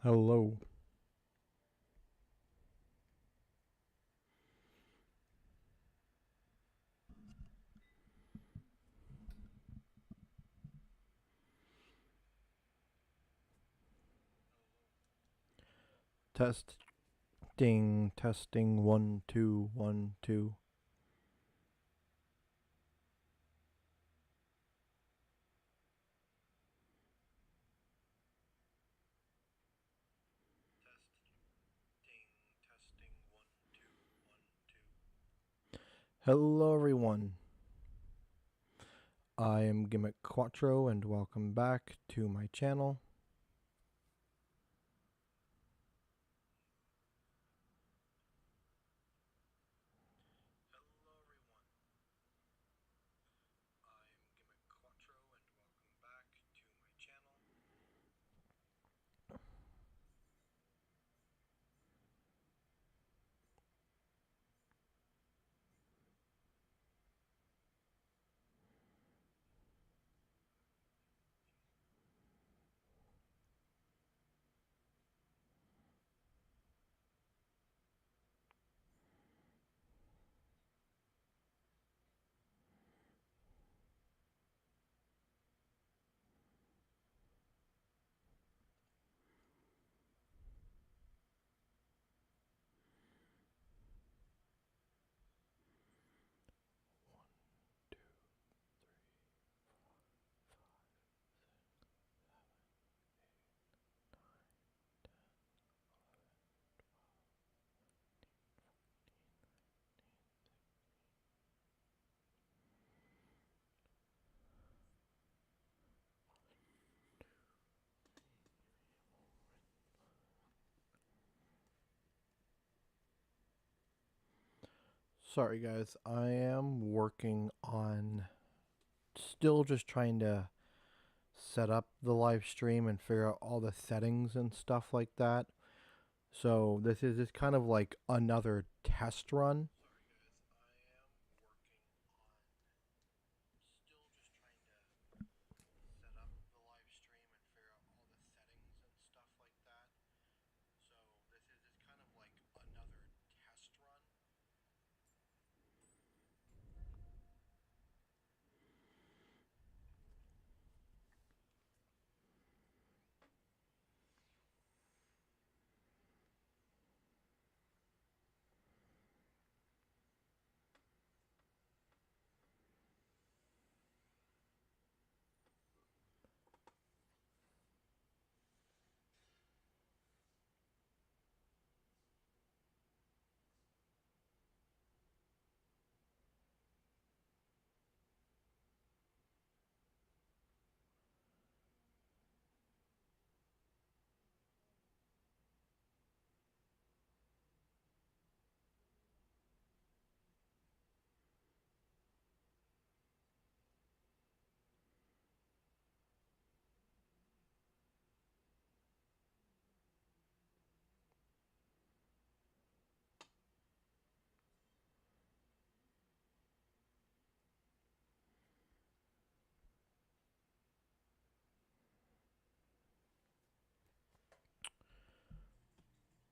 Hello. Testing, testing, 1, 2, 1, 2. Hello, everyone. I am Gimmick Quattro, and welcome back to my channel. Sorry, guys. I am working on still just trying to set up the live stream and figure out all the settings and stuff like that. So this is just kind of like another test run.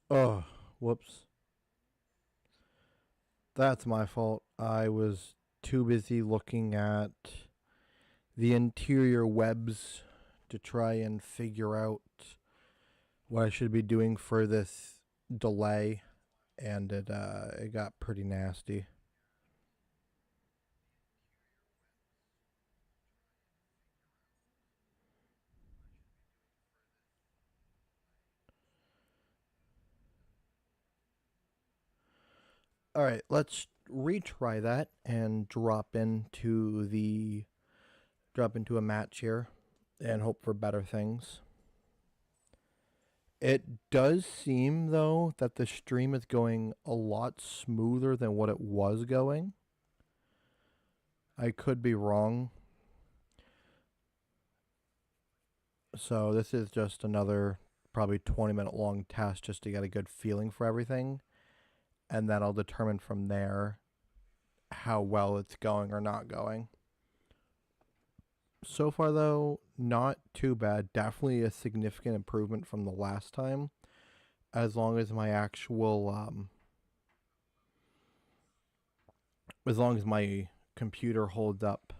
Oh, whoops. That's my fault. I was too busy looking at the interior webs to try and figure out what I should be doing for this delay, and it got pretty nasty. All right, let's retry that and drop into a match here and hope for better things. It does seem though that the stream is going a lot smoother than what it was going. I could be wrong. So this is just another probably 20-minute long test just to get a good feeling for everything, and then I'll determine from there how well it's going or not going. So far, though, not too bad. Definitely a significant improvement from the last time. As long as my actual, as long as my computer holds up.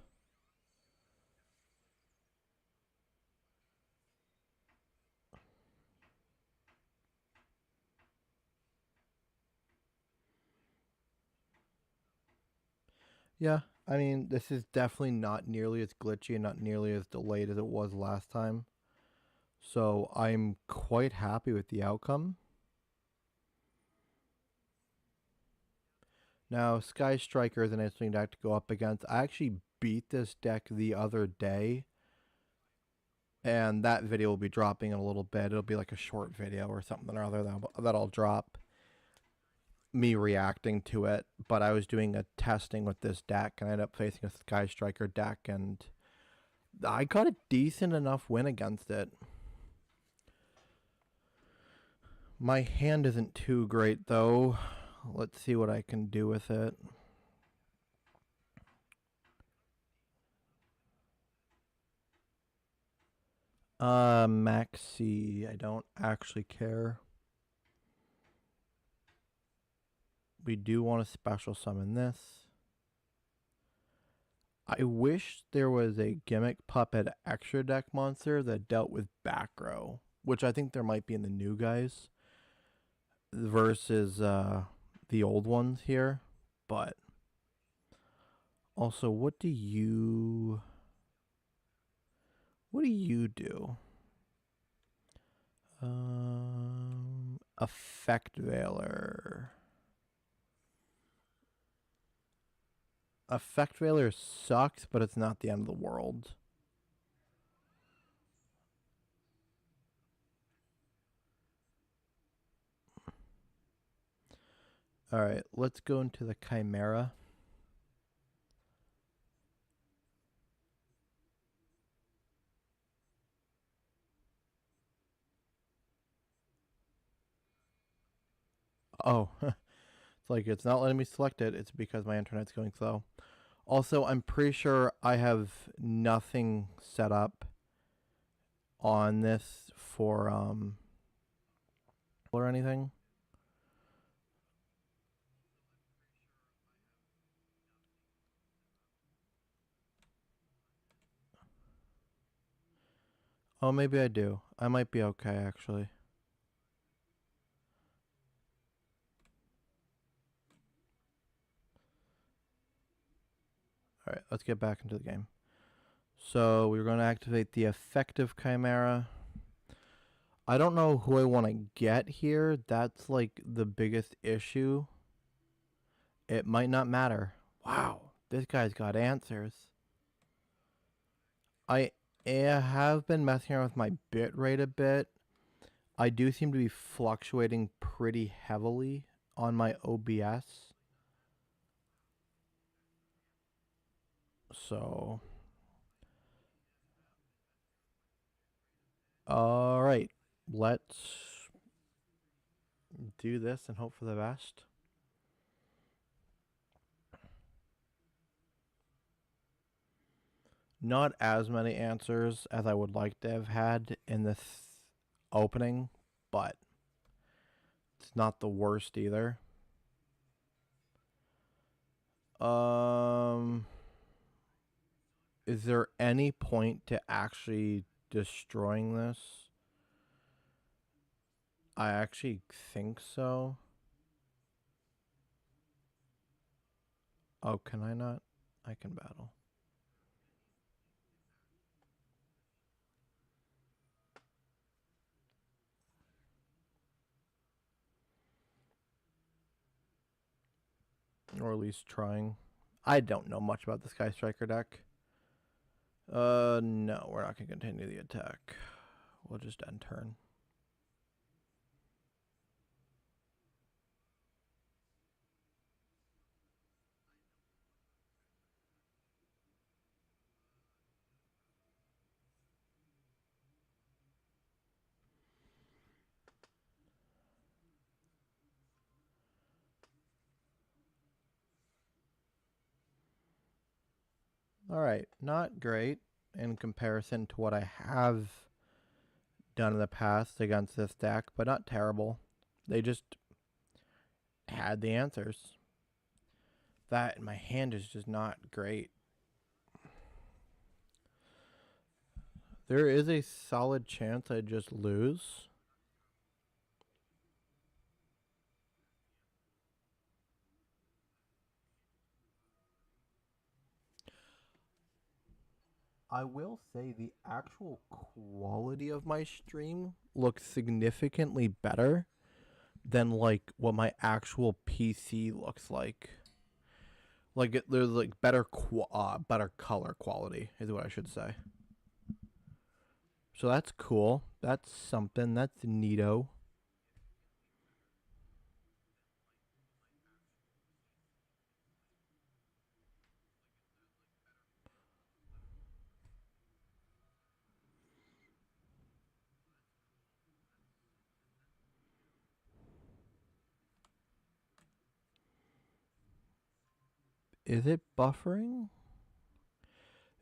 Yeah, I mean, this is definitely not nearly as glitchy and not nearly as delayed as it was last time. So I'm quite happy with the outcome. Now, Sky Striker is an interesting deck to go up against. I actually beat this deck the other day, and that video will be dropping in a little bit. It'll be like a short video or something or other that I'll drop. Me reacting to it, but I was doing a testing with this deck, and I ended up facing a Sky Striker deck, and I got a decent enough win against it. My hand isn't too great, though. Let's see what I can do with it. Maxi. I don't actually care. We do want to special summon this. I wish there was a Gimmick Puppet extra deck monster that dealt with back row, which I think there might be in the new guys versus the old ones here. But also, what do you do? Effect Veiler. Effect Veiler sucks, but it's not the end of the world. Alright, let's go into the Chimera. Oh, it's like it's not letting me select it. It's because my internet's going slow. Also, I'm pretty sure I have nothing set up on this for or anything. Oh, maybe I do. I might be okay, actually. Alright, let's get back into the game. So, we're going to activate the effective Chimera. I don't know who I want to get here. That's like the biggest issue. It might not matter. Wow, this guy's got answers. I have been messing around with my bit rate a bit. I do seem to be fluctuating pretty heavily on my OBS. So, all right, let's do this and hope for the best. Not as many answers as I would like to have had in this opening, but it's not the worst either. Is there any point to actually destroying this? I actually think so. Oh, can I not? I can battle. Or at least trying. I don't know much about the Sky Striker deck. No, we're not going to continue the attack. We'll just end turn. Alright, not great. in comparison to what I have done in the past against this deck, but not terrible. They just had the answers. That and my hand is just not great. There is a solid chance I just lose. I will say the actual quality of my stream looks significantly better than like what my actual PC looks like. Like there's like better better color quality is what I should say. So that's cool. That's something. That's neato. Is it buffering?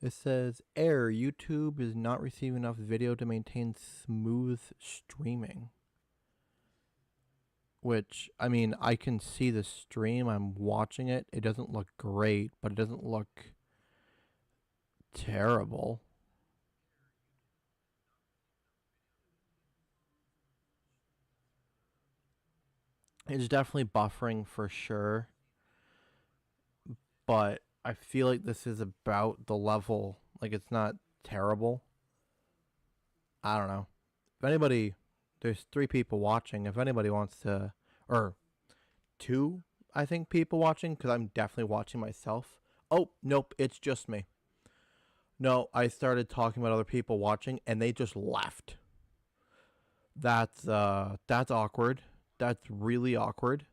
It says error. YouTube is not receiving enough video to maintain smooth streaming. Which, I mean, I can see the stream. I'm watching it. It doesn't look great, but it doesn't look terrible. It's definitely buffering for sure. But I feel like this is about the level. Like, it's not terrible. I don't know. If anybody, there's 3 people watching. If anybody wants to, or 2, I think, people watching, because I'm definitely watching myself. Oh, nope, it's just me. No, I started talking about other people watching, and they just left. That's awkward. That's really awkward.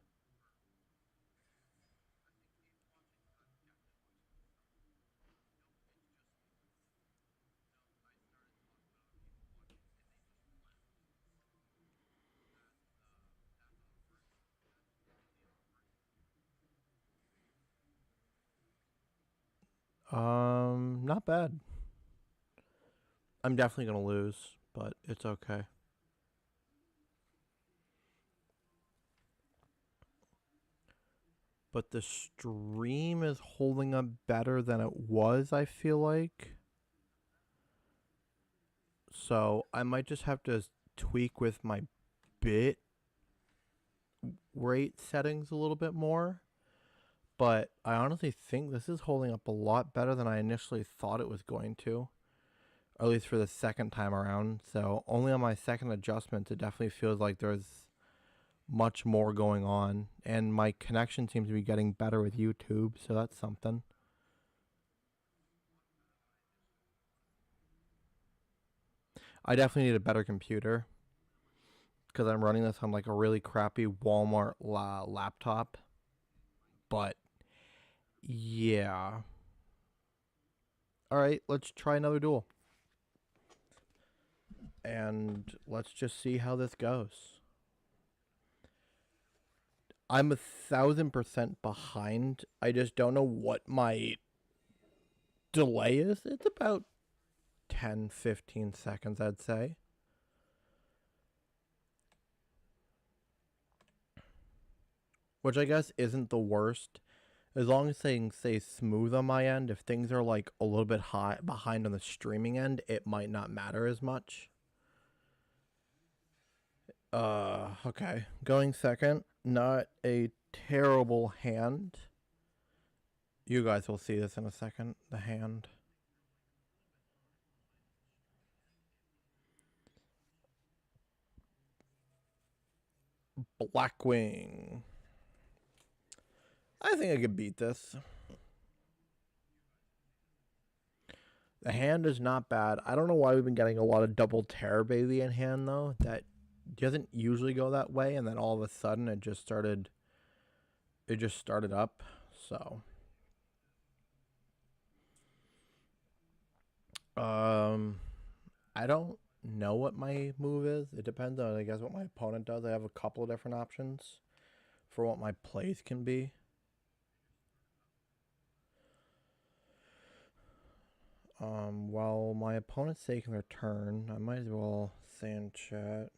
Not bad. I'm definitely gonna lose, but it's okay. But the stream is holding up better than it was, I feel like. So I might just have to tweak with my bit rate settings a little bit more. But I honestly think this is holding up a lot better than I initially thought it was going to. Or at least for the second time around. So only on my second adjustment, it definitely feels like there's much more going on. And my connection seems to be getting better with YouTube, so that's something. I definitely need a better computer because I'm running this on like a really crappy Walmart laptop. But yeah. All right, let's try another duel. And let's just see how this goes. I'm 1,000% behind. I just don't know what my delay is. It's about 10, 15 seconds, I'd say. Which I guess isn't the worst. As long as things stay smooth on my end, if things are like a little bit high behind on the streaming end, it might not matter as much. Okay. Going second. Not a terrible hand. You guys will see this in a second. The hand. Blackwing. I think I could beat this. The hand is not bad. I don't know why we've been getting a lot of double terror baby in hand though. That doesn't usually go that way, and then all of a sudden it just started up. So I don't know what my move is. It depends on, I guess, what my opponent does. I have a couple of different options for what my plays can be. While my opponent's taking their turn, I might as well say in chat.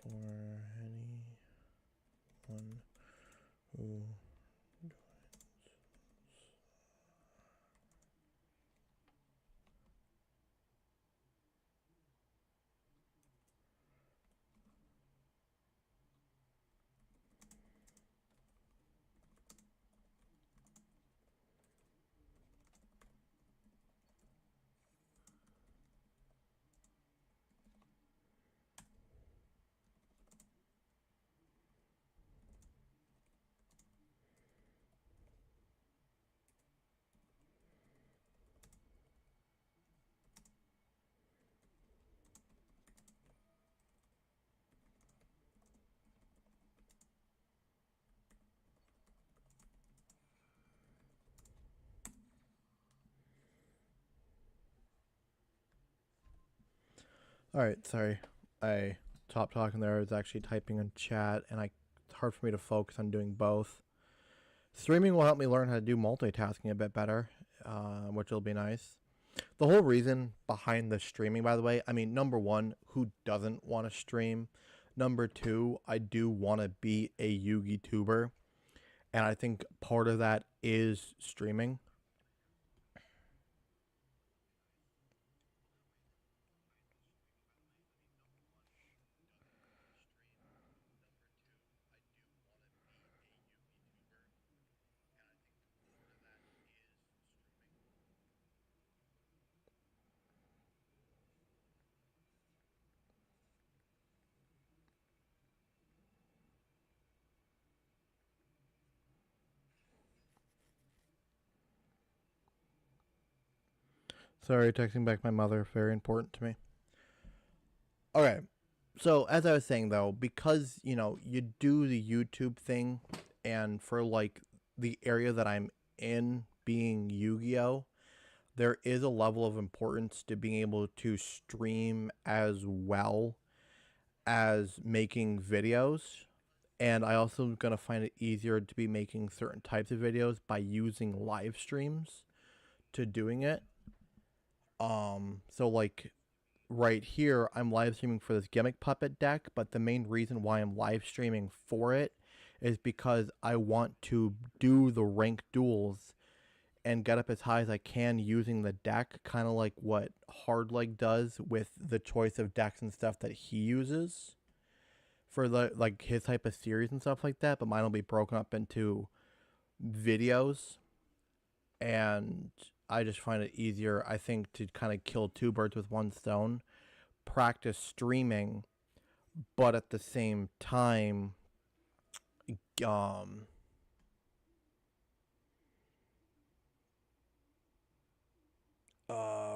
For anyone who Alright, sorry. I stopped talking there. I was actually typing in chat, and it's hard for me to focus on doing both. Streaming will help me learn how to do multitasking a bit better, which will be nice. The whole reason behind the streaming, by the way, I mean, number one, who doesn't want to stream? Number two, I do want to be a Yugi tuber, and I think part of that is streaming. Sorry, texting back my mother, very important to me. Okay, so as I was saying though, because you do the YouTube thing, and for like the area that I'm in, being Yu-Gi-Oh, there is a level of importance to being able to stream as well as making videos. And I also am gonna find it easier to be making certain types of videos by using live streams to doing it. So like right here, I'm live streaming for this Gimmick puppet deck, but the main reason why I'm live streaming for it is because I want to do the ranked duels and get up as high as I can using the deck, kind of like what Hardleg does with the choice of decks and stuff that he uses for the like his type of series and stuff like that. But mine will be broken up into videos, and I just find it easier, I think, to kind of kill two birds with one stone. Practice streaming, but at the same time, um,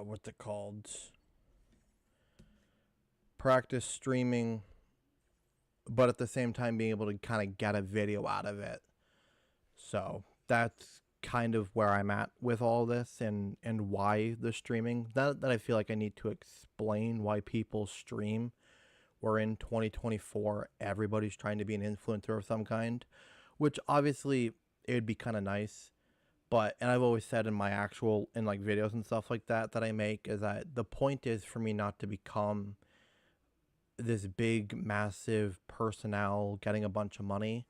what's it called? Practice streaming, but at the same time being able to kind of get a video out of it. So that's kind of where I'm at with all this, and why the streaming. Not that I feel like I need to explain why people stream. We're in 2024. Everybody's trying to be an influencer of some kind, which obviously it would be kind of nice. But, and I've always said in my in like videos and stuff like that I make, is that the point is for me not to become this big, massive personnel getting a bunch of money.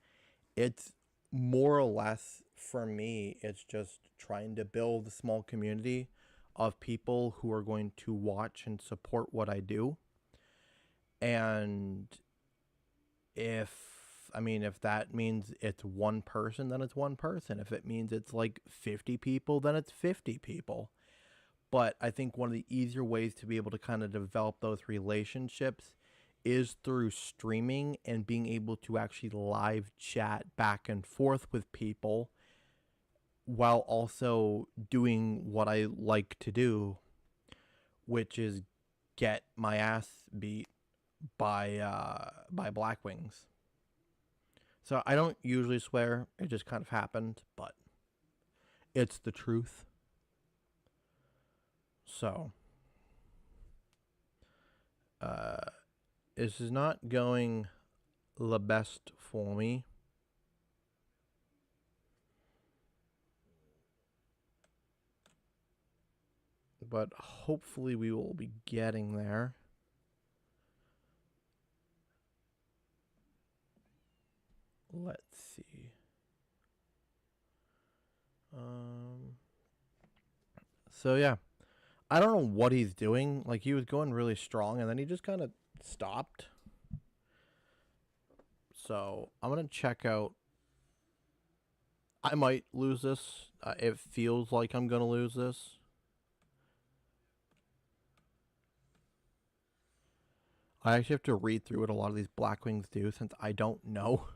It's more or less, for me, it's just trying to build a small community of people who are going to watch and support what I do. And if that means it's one person, then it's one person. If it means it's like 50 people, then it's 50 people. But I think one of the easier ways to be able to kind of develop those relationships is through streaming and being able to actually live chat back and forth with people while also doing what I like to do, which is get my ass beat by Blackwings. So I don't usually swear. It just kind of happened, but it's the truth. So This is not going the best for me. But hopefully we will be getting there. Let's see. So yeah, I don't know what he's doing. Like, he was going really strong, and then he just kind of stopped. So I'm gonna check out. I might lose this. It feels like I'm gonna lose this. I actually have to read through what a lot of these Blackwings do since I don't know.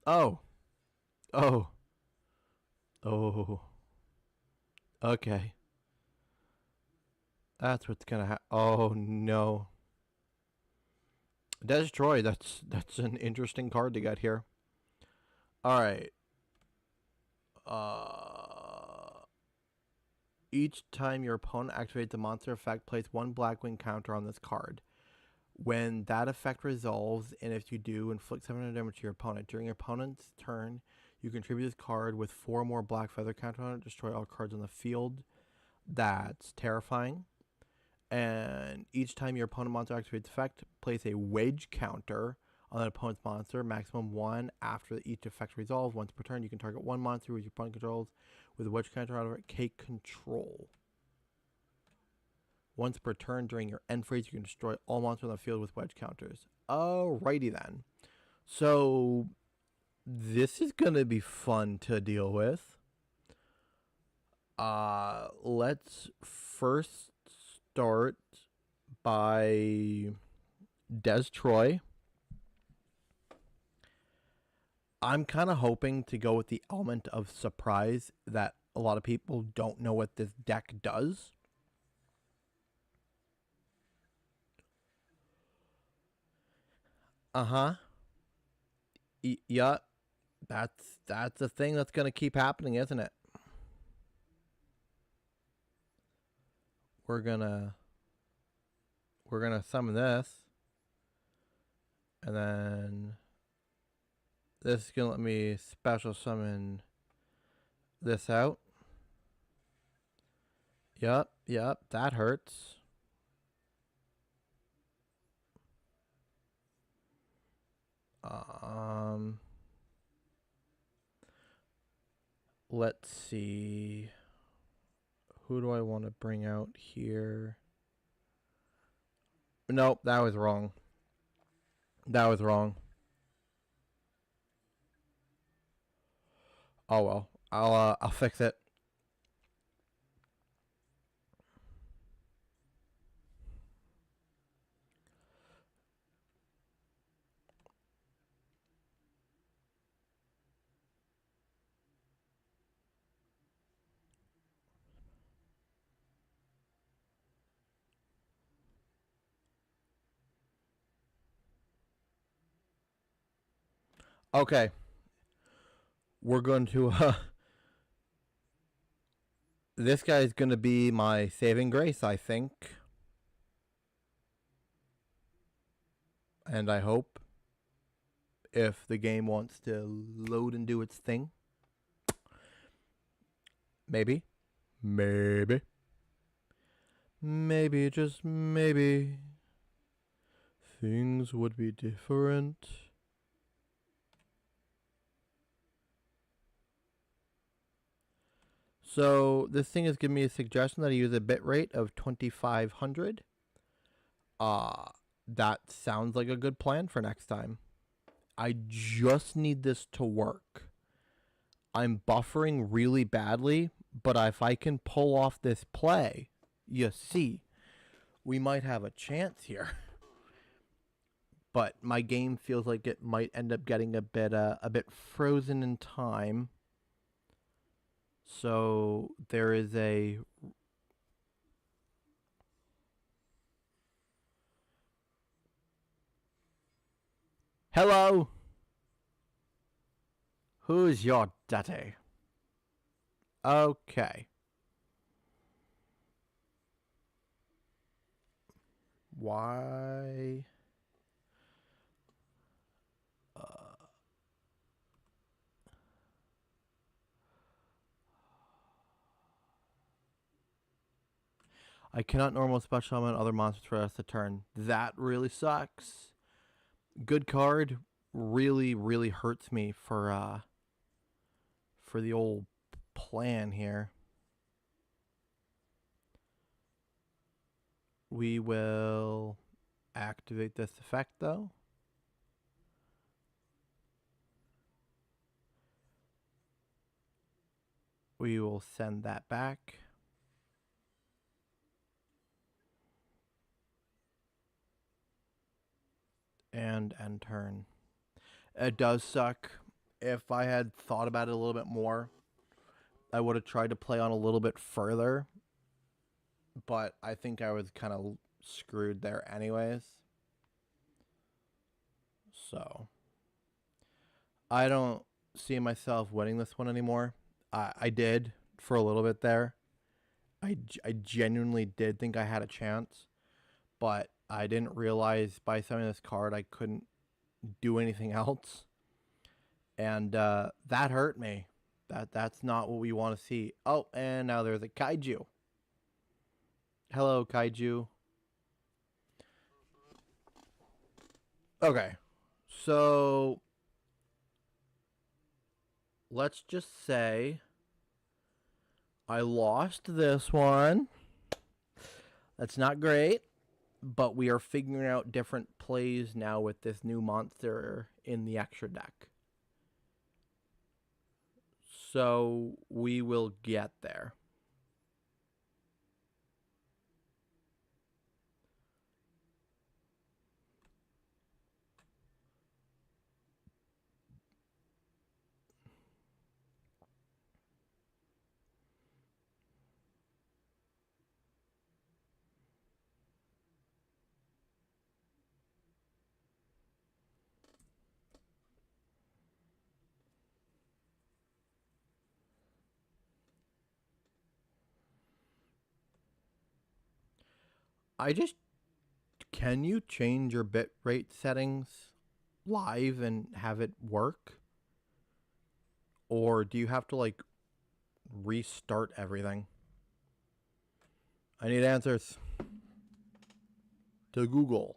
Oh. Oh. Oh. Okay. That's what's gonna happen. Oh no. Destroy. That's an interesting card to get here. All right. Each time your opponent activates a monster effect, place one Blackwing counter on this card. When that effect resolves, and if you do, inflict 700 damage to your opponent. During your opponent's turn, you contribute this card with 4 more black feather counter on it. Destroy all cards on the field. That's terrifying. And each time your opponent monster activates effect, place a wedge counter on that opponent's monster, maximum 1 after each effect resolves. Once per turn, you can target one monster with your opponent controls with a wedge counter out of it. Cake control. Once per turn during your end phase, you can destroy all monsters on the field with wedge counters. Alrighty then. So this is gonna be fun to deal with. Let's first start by Destroy. I'm kind of hoping to go with the element of surprise that a lot of people don't know what this deck does. Uh-huh. Yeah. That's a thing that's going to keep happening, isn't it? We're going to summon this. And then this is going to let me special summon this out. Yep, that hurts. Let's see. Who do I want to bring out here? Nope, that was wrong. That was wrong. Oh well, I'll fix it. Okay. We're going to this guy is going to be my saving grace, I think. And I hope, if the game wants to load and do its thing. Maybe. Maybe, just maybe, things would be different. So this thing is giving me a suggestion that I use a bitrate of 2500. That sounds like a good plan for next time. I just need this to work. I'm buffering really badly, but if I can pull off this play, you see, we might have a chance here. But my game feels like it might end up getting a bit frozen in time. So there is a hello. Who's your daddy? Okay. Why? I cannot normal special summon other monsters for the rest of the turn. That really sucks. Good card. Really, really hurts me for the old plan here. We will activate this effect though. We will send that back. And end turn. It does suck. If I had thought about it a little bit more, I would have tried to play on a little bit further. But I think I was kind of screwed there anyways. So I don't see myself winning this one anymore. I did for a little bit there. I genuinely did think I had a chance, but I didn't realize by summoning this card I couldn't do anything else, and that hurt me. That's not what we want to see. Oh, and now there's a kaiju. Hello, kaiju. Okay, so let's just say I lost this one. That's not great, but we are figuring out different plays now with this new monster in the extra deck. So we will get there. Can you change your bitrate settings live and have it work? Or do you have to like restart everything? I need answers to Google.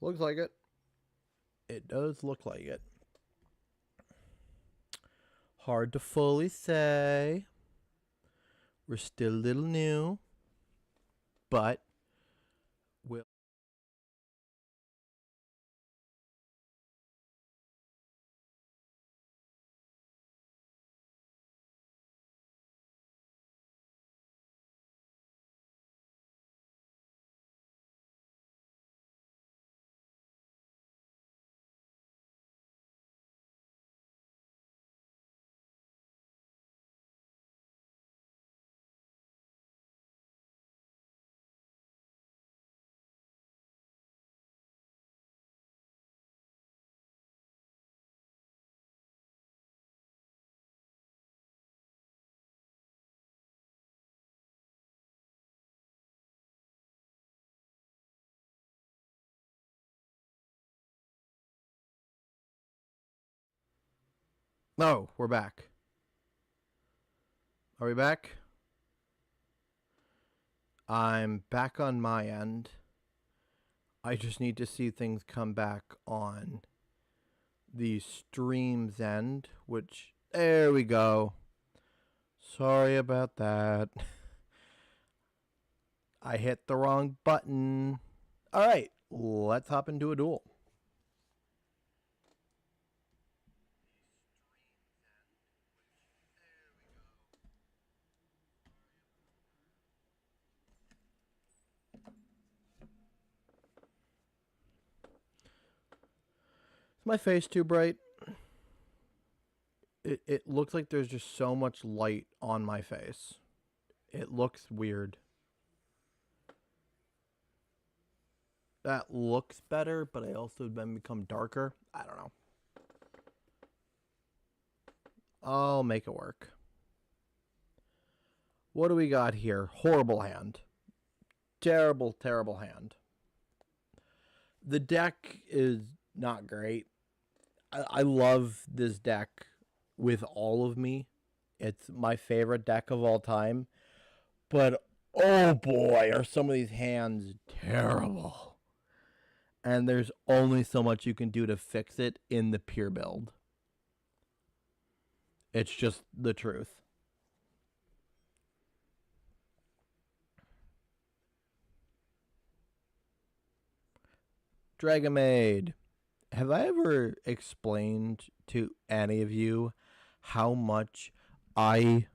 Looks like it. It does look like it. Hard to fully say. We're still a little new, but we'll. No, we're back. Are we back? I'm back on my end. I just need to see things come back on the stream's end, which, there we go. Sorry about that. I hit the wrong button. All right, let's hop into a duel. Is my face too bright? It looks like there's just so much light on my face. It looks weird. That looks better, but I also then become darker. I don't know. I'll make it work. What do we got here? Horrible hand. Terrible, terrible hand. The deck is not great. I love this deck with all of me. It's my favorite deck of all time. But oh boy, are some of these hands terrible. And there's only so much you can do to fix it in the pure build. It's just the truth. Dragonmaid. Have I ever explained to any of you how much I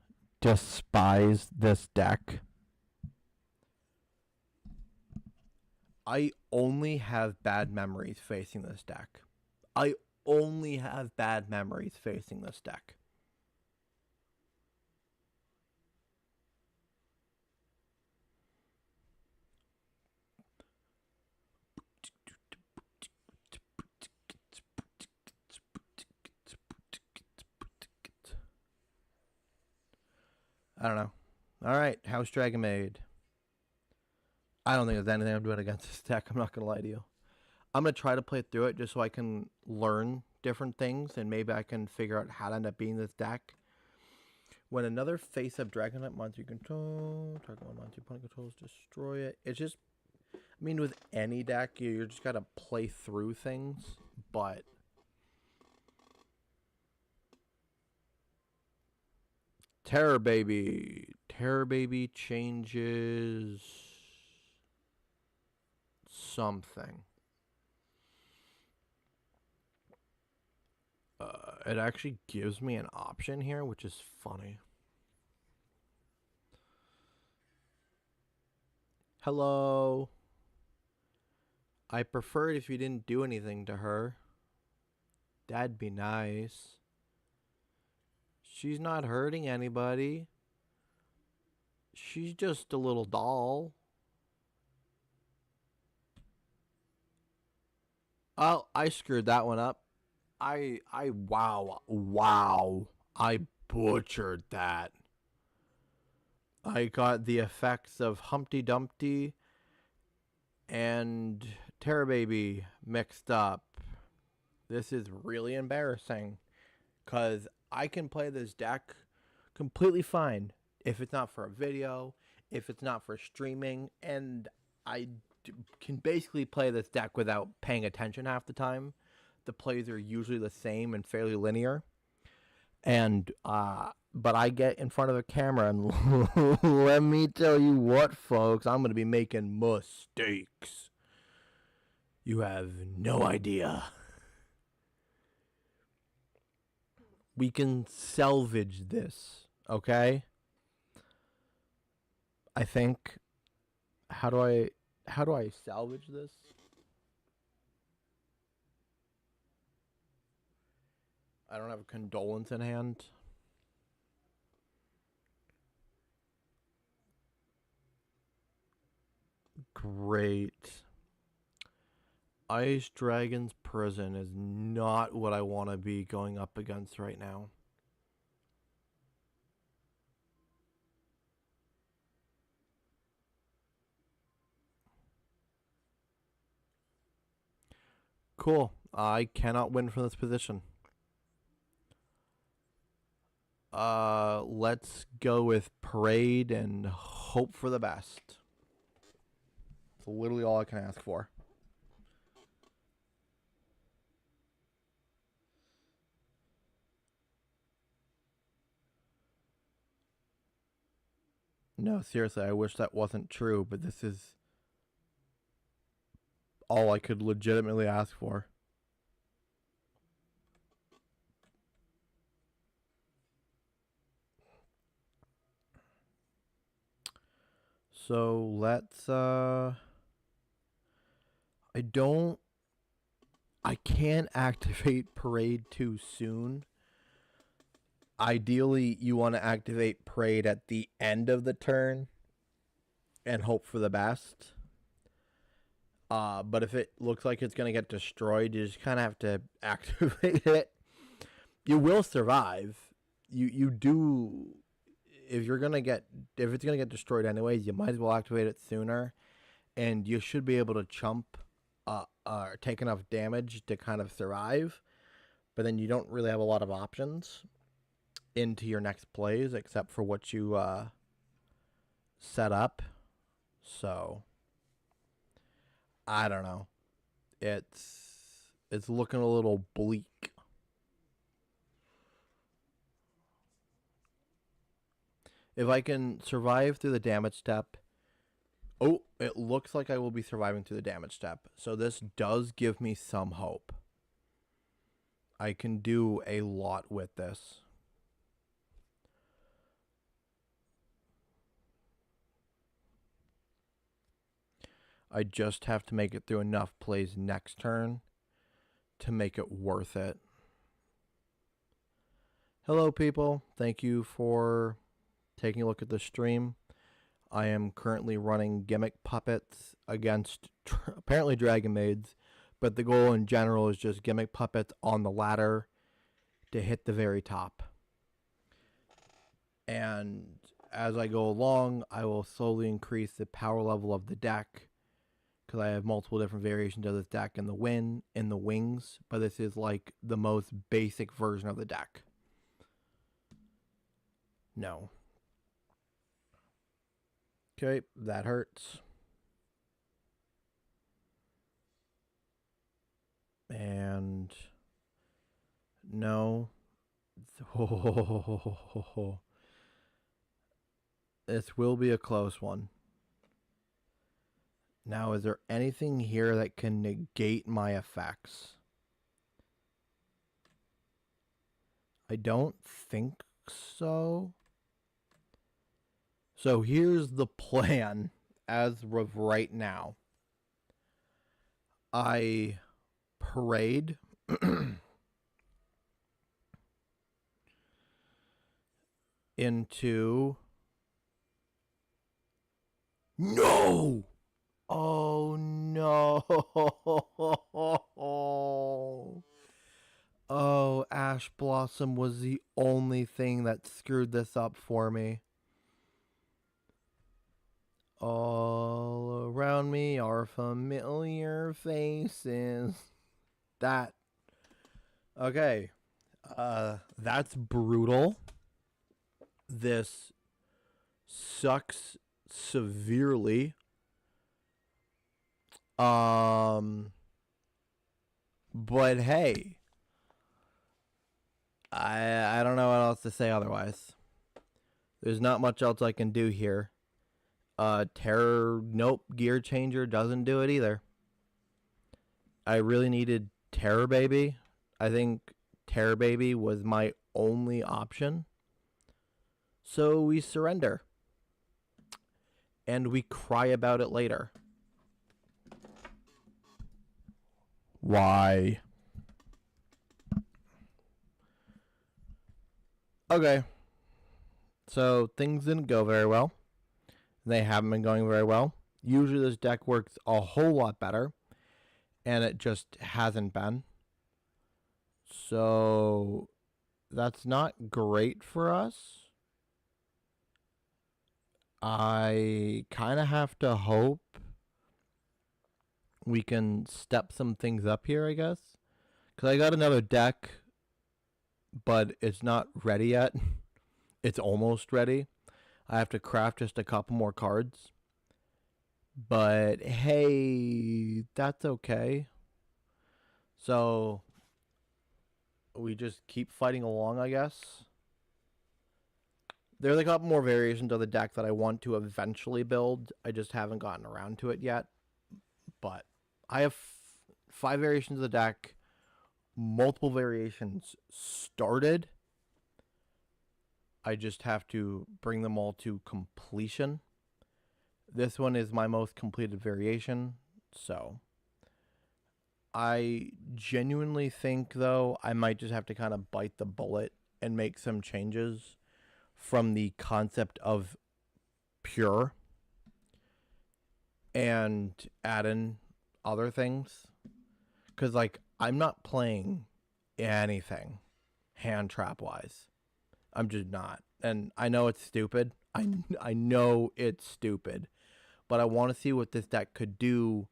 despise this deck? I only have bad memories facing this deck. I only have bad memories facing this deck. I don't know. All right, House Dragonmaid. I don't think there's anything I'm doing against this deck. I'm not going to lie to you. I'm going to try to play through it just so I can learn different things and maybe I can figure out how to end up being this deck. When another face-up Dragonite monster you control, target one monster your opponent controls, destroy it. It's just, I mean, with any deck, you just got to play through things, but Terror Baby. Terror Baby changes something. It actually gives me an option here, which is funny. Hello. I prefer it if you didn't do anything to her. That'd be nice. She's not hurting anybody. She's just a little doll. Oh, I screwed that one up. Wow. I butchered that. I got the effects of Humpty Dumpty and Terror Baby mixed up. This is really embarrassing because I can play this deck completely fine if it's not for a video, if it's not for streaming, and I can basically play this deck without paying attention half the time. The plays are usually the same and fairly linear. And but I get in front of a camera and let me tell you what, folks, I'm going to be making mistakes. You have no idea. We can salvage this, okay? I think how do I salvage this? I don't have a condolence in hand. Great. Ice Dragon's Prison is not what I want to be going up against right now. Cool. I cannot win from this position. Let's go with Parade and hope for the best. It's literally all I can ask for. No, seriously, I wish that wasn't true, but this is all I could legitimately ask for. So let's I can't activate Parade too soon. Ideally, you want to activate Parade at the end of the turn and hope for the best. But if it looks like it's going to get destroyed, you just kind of have to activate it. You will survive. You do. If it's going to get destroyed anyways, you might as well activate it sooner, and you should be able to chump take enough damage to kind of survive. But then you don't really have a lot of options into your next plays except for what you set up. So I don't know. It's looking a little bleak. If I can survive through the damage step. Oh, it looks like I will be surviving through the damage step. So this does give me some hope. I can do a lot with this. I just have to make it through enough plays next turn to make it worth it. Hello, people. Thank you for taking a look at the stream. I am currently running Gimmick puppets against apparently Dragonmaids, but the goal in general is just Gimmick puppets on the ladder to hit the very top. And as I go along, I will slowly increase the power level of the deck because I have multiple different variations of this deck in the wings, but this is like the most basic version of the deck. No. Okay, that hurts. And no. This will be a close one. Now, is there anything here that can negate my effects? I don't think so. So here's the plan as of right now. I parade into... No! Oh, no. Oh, Ash Blossom was the only thing that screwed this up for me. All around me are familiar faces. That. Okay. That's brutal. This sucks severely. But hey. I don't know what else to say otherwise. There's not much else I can do here. Terror, nope, Gear Changer doesn't do it either. I really needed Terror Baby. I think Terror Baby was my only option. So we surrender. And we cry about it later. Why? Okay. So things didn't go very well. They haven't been going very well. Usually this deck works a whole lot better, and it just hasn't been. So that's not great for us. I kind of have to hope we can step some things up here, I guess. Because I got another deck, but it's not ready yet. It's almost ready. I have to craft just a couple more cards. But hey, that's okay. So we just keep fighting along, I guess. There's a couple more variations of the deck that I want to eventually build. I just haven't gotten around to it yet. But I have 5 variations of the deck, multiple variations started. I just have to bring them all to completion. This one is my most completed variation, so I genuinely think, though, I might just have to kind of bite the bullet and make some changes from the concept of pure and add in other things. Because, like, I'm not playing anything hand trap wise. I'm just not. And I know it's stupid. I know it's stupid. But I want to see what this deck could do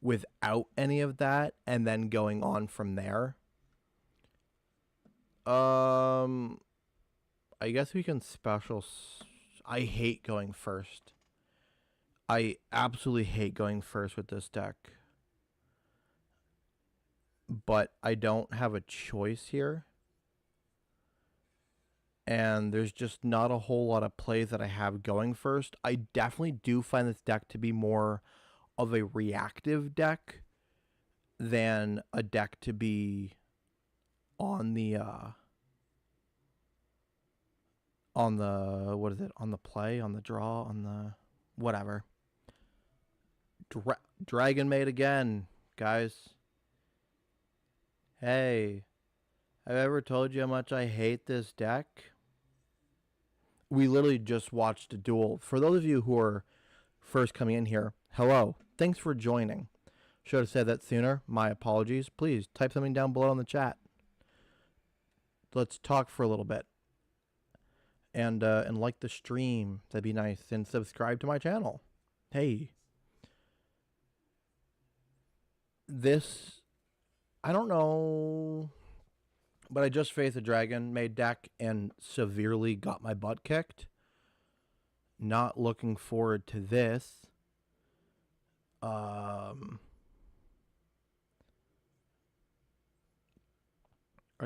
without any of that and then going on from there. I guess we can special. I hate going first. I absolutely hate going first with this deck. But I don't have a choice here. And there's just not a whole lot of plays that I have going first. I definitely do find this deck to be more of a reactive deck than a deck to be on the what is it, on the play, on the draw, on the whatever. Dragonmaid again, guys. Hey, have I ever told you how much I hate this deck? We literally just watched a duel. For those of you who are first coming in here, hello. Thanks for joining. Should have said that sooner. My apologies. Please type something down below in the chat. Let's talk for a little bit. And like the stream. That'd be nice. And subscribe to my channel. Hey. This, I don't know, but I just faced a Dragonmaid deck and severely got my butt kicked. Not looking forward to this. I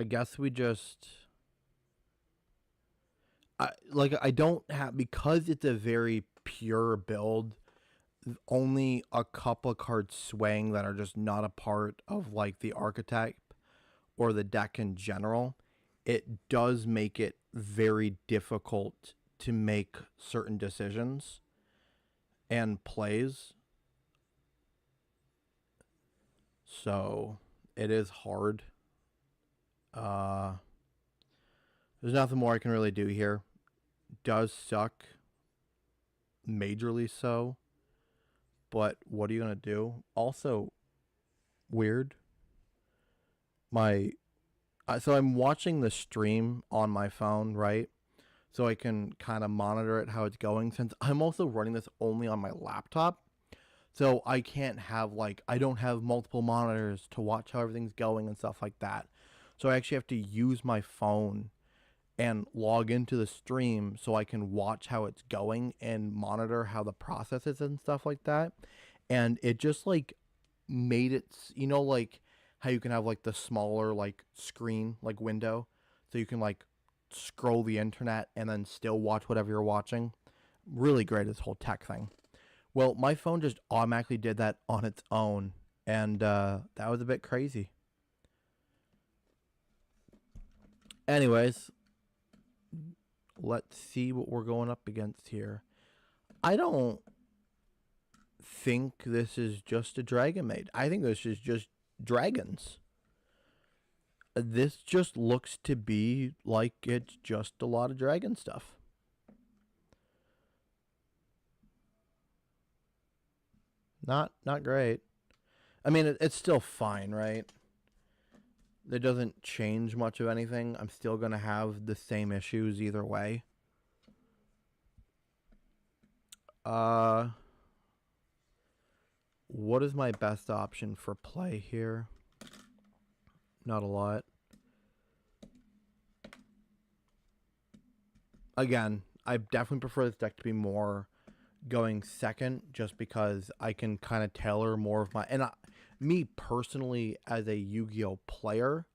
guess we just... I don't have... Because it's a very pure build, only a couple of cards swaying that are just not a part of, like, the archetype or the deck in general, it does make it very difficult to make certain decisions and plays. So it is hard. There's nothing more I can really do here. Does suck. Majorly so. But what are you going to do? Also, weird. So I'm watching the stream on my phone, right? So I can kind of monitor it, how it's going, since I'm also running this only on my laptop. So I can't have, like, I don't have multiple monitors to watch how everything's going and stuff like that. So I actually have to use my phone and log into the stream so I can watch how it's going and monitor how the process is and stuff like that. And it just, like, made it, you know, like how you can have, like, the smaller, like, screen, like, window, so you can, like, scroll the internet and then still watch whatever you're watching. Really great, this whole tech thing. Well, my phone just automatically did that on its own, and that was a bit crazy. Anyways, let's see what we're going up against here. I don't think this is just a Dragonmaid. I think this is just dragons. This just looks to be like it's just a lot of dragon stuff. Not great. I mean, it's still fine, right? It doesn't change much of anything. I'm still going to have the same issues either way. What is my best option for play here? Not a lot. Again, I definitely prefer this deck to be more going second, just because I can kind of tailor more of my... And me personally, as a Yu-Gi-Oh player,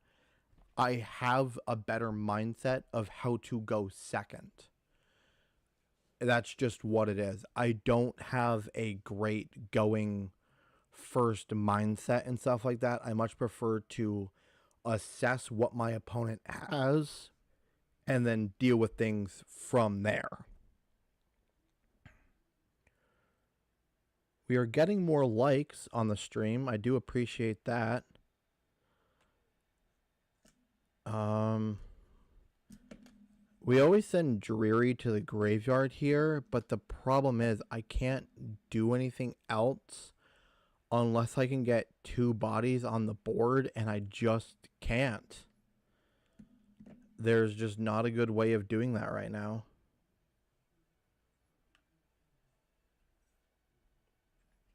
I have a better mindset of how to go second. That's just what it is. I don't have a great going first mindset and stuff like that. I much prefer to assess what my opponent has and then deal with things from there. We are getting more likes on the stream. I do appreciate that. We always send Dreary to the graveyard here, but the problem is I can't do anything else unless I can get 2 bodies on the board, and I just can't. There's just not a good way of doing that right now.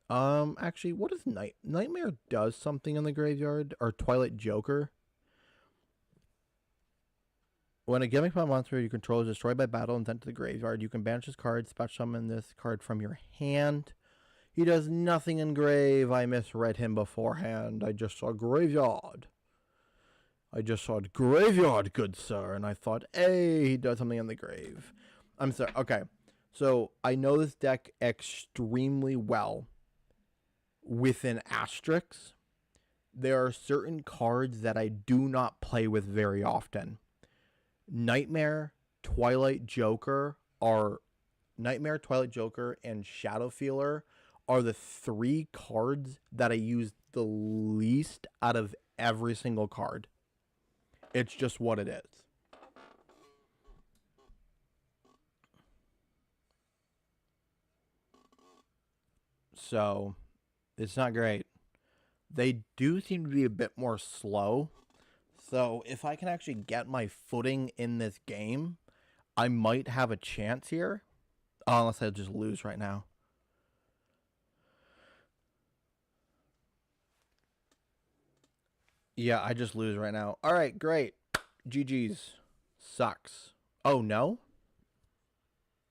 Actually, what is Nightmare does something in the graveyard, or Twilight Joker? When a Gimmick monster you control is destroyed by battle and sent to the graveyard, you can banish this card, special summon this card from your hand. He does nothing in grave. I misread him beforehand. I just saw graveyard. I just saw graveyard, good sir, and I thought, hey, he does something in the grave. I'm sorry. Okay, so I know this deck extremely well with an asterisk. There are certain cards that I do not play with very often. Nightmare, Twilight Joker, and Shadow Feeler are the 3 cards that I use the least out of every single card. It's just what it is. So, it's not great. They do seem to be a bit more slow. So, if I can actually get my footing in this game, I might have a chance here. Unless I just lose right now. Yeah, I just lose right now. Alright, great. GG's. Sucks. Oh, no?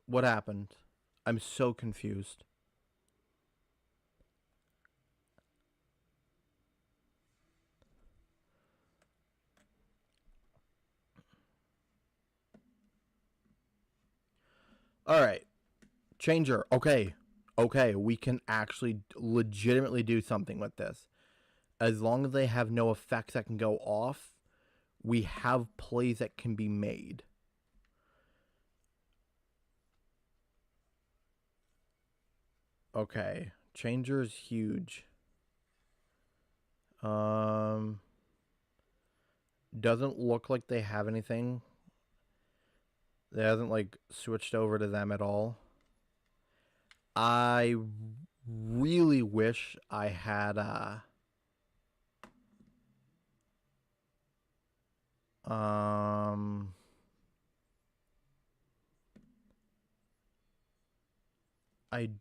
What happened? I'm so confused. Alright. Changer. Okay. Okay, we can actually legitimately do something with this. As long as they have no effects that can go off, we have plays that can be made. Okay. Changer is huge. Doesn't look like they have anything. They hasn't like switched over to them at all. I really wish I had I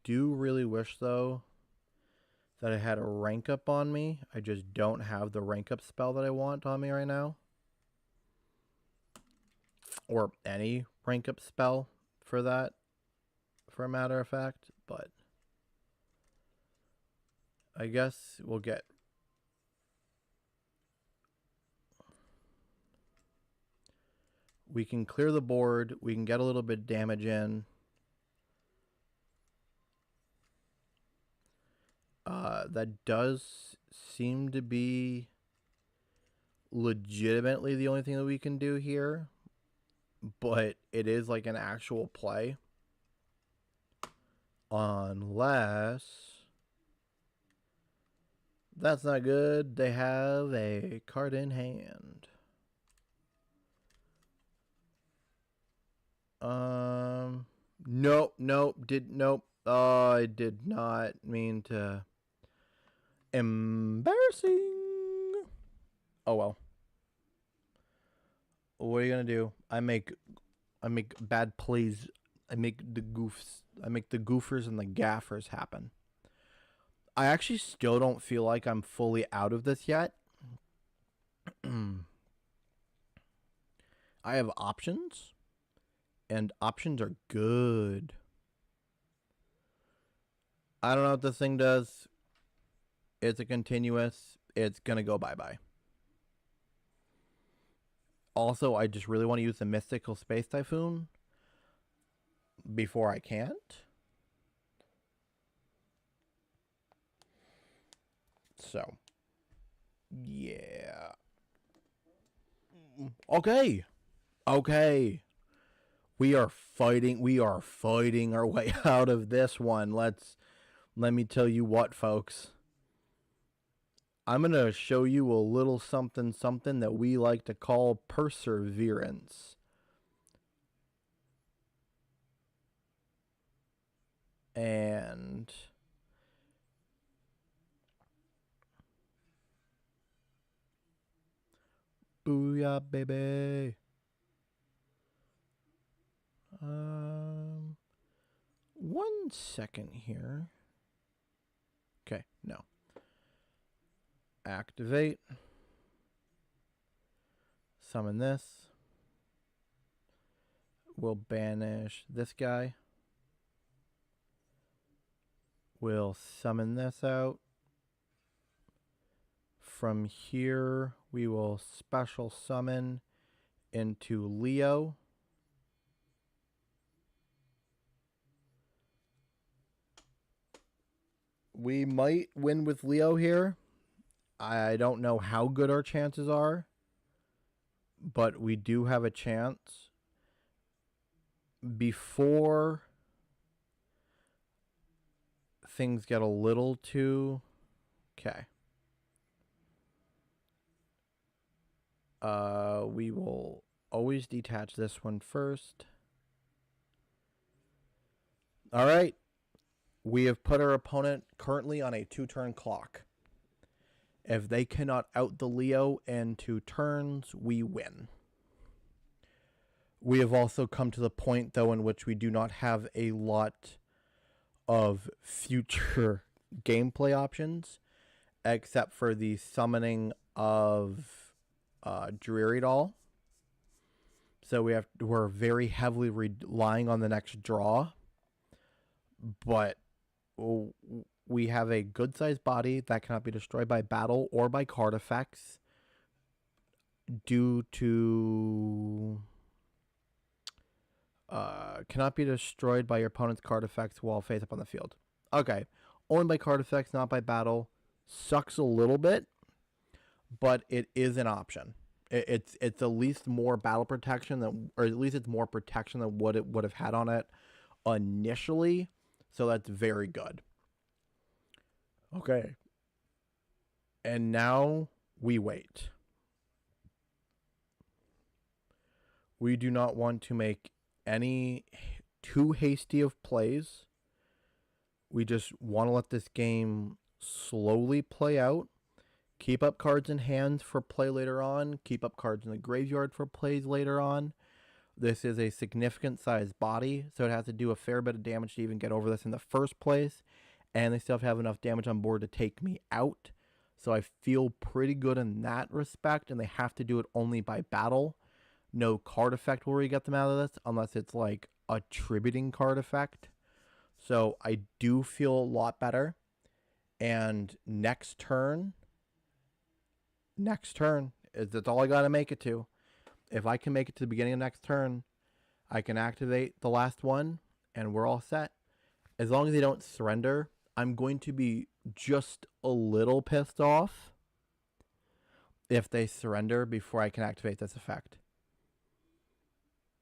do really wish though that I had a rank up on me. I just don't have the rank up spell that I want on me right now. Or any rank up spell for that, for a matter of fact, but I guess we'll get... We can clear the board, we can get a little bit of damage in. That does seem to be legitimately the only thing that we can do here, but it is like an actual play. Unless... That's not good. They have a card in hand. Nope. I did not mean to. Embarrassing. Oh well. What are you gonna do? I make bad plays. I make the goofers and the gaffers happen. I actually still don't feel like I'm fully out of this yet. I have options, and options are good. I don't know what this thing does. It's a continuous. It's going to go bye-bye. Also, I just really want to use the Mystical Space Typhoon before I can't. So, yeah. Okay. Okay. We are fighting our way out of this one. Let me tell you what, folks. I'm going to show you a little something that we like to call perseverance. And booyah, baby. 1 second here. Okay, no. Activate. Summon this. We'll banish this guy. We'll summon this out. From here, we will special summon into Leo. We might win with Leo here. I don't know how good our chances are, but we do have a chance. Before things get a little too... Okay. We will always detach this one first. All right. We have put our opponent currently on a 2-turn clock. If they cannot out the Leo in 2 turns, we win. We have also come to the point, though, in which we do not have a lot of future gameplay options, except for the summoning of Dreary Doll. So we're very heavily relying on the next draw, but we have a good sized body that cannot be destroyed by battle or by card effects due to cannot be destroyed by your opponent's card effects while face up on the field. Okay, only by card effects, not by battle. Sucks a little bit, but it is an option. It's at least more battle protection than, or at least it's more protection than what it would have had on it initially. So that's very good. Okay. And now we wait. We do not want to make any too hasty of plays. We just want to let this game slowly play out. Keep up cards in hand for play later on. Keep up cards in the graveyard for plays later on. This is a significant sized body, so it has to do a fair bit of damage to even get over this in the first place. And they still have enough damage on board to take me out. So I feel pretty good in that respect, and they have to do it only by battle. No card effect will really get them out of this, unless it's like a tributing card effect. So I do feel a lot better. And next turn, that's all I got to make it to. If I can make it to the beginning of next turn, I can activate the last one, and we're all set. As long as they don't surrender, I'm going to be just a little pissed off if they surrender before I can activate this effect.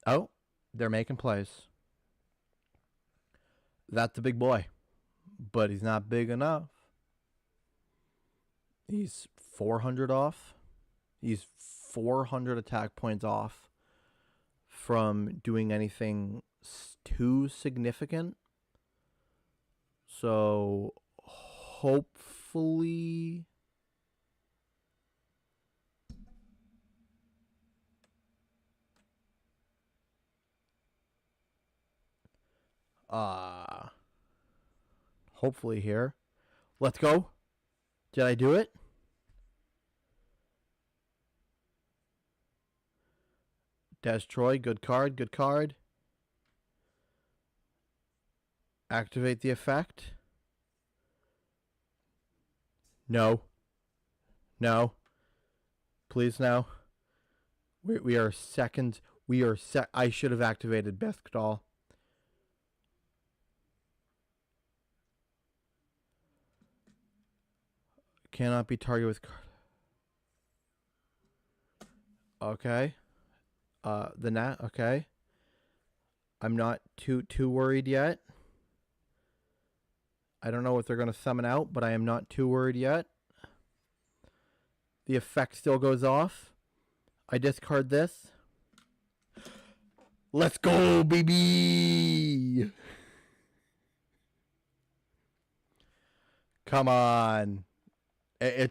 Oh, they're making plays. That's a big boy, but he's not big enough. He's 400 off. He's 400 attack points off from doing anything too significant. So hopefully hopefully here. Let's go. Did I do it? Destroy, good card, good card. Activate the effect. No. No. Please now. We are seconds. I should have activated Bisque Doll. cannot be targeted with card. Okay. The nat. Okay. I'm not too worried yet. I don't know what they're gonna summon out, but I am not too worried yet. The effect still goes off. I discard this. Let's go, baby! Come on. I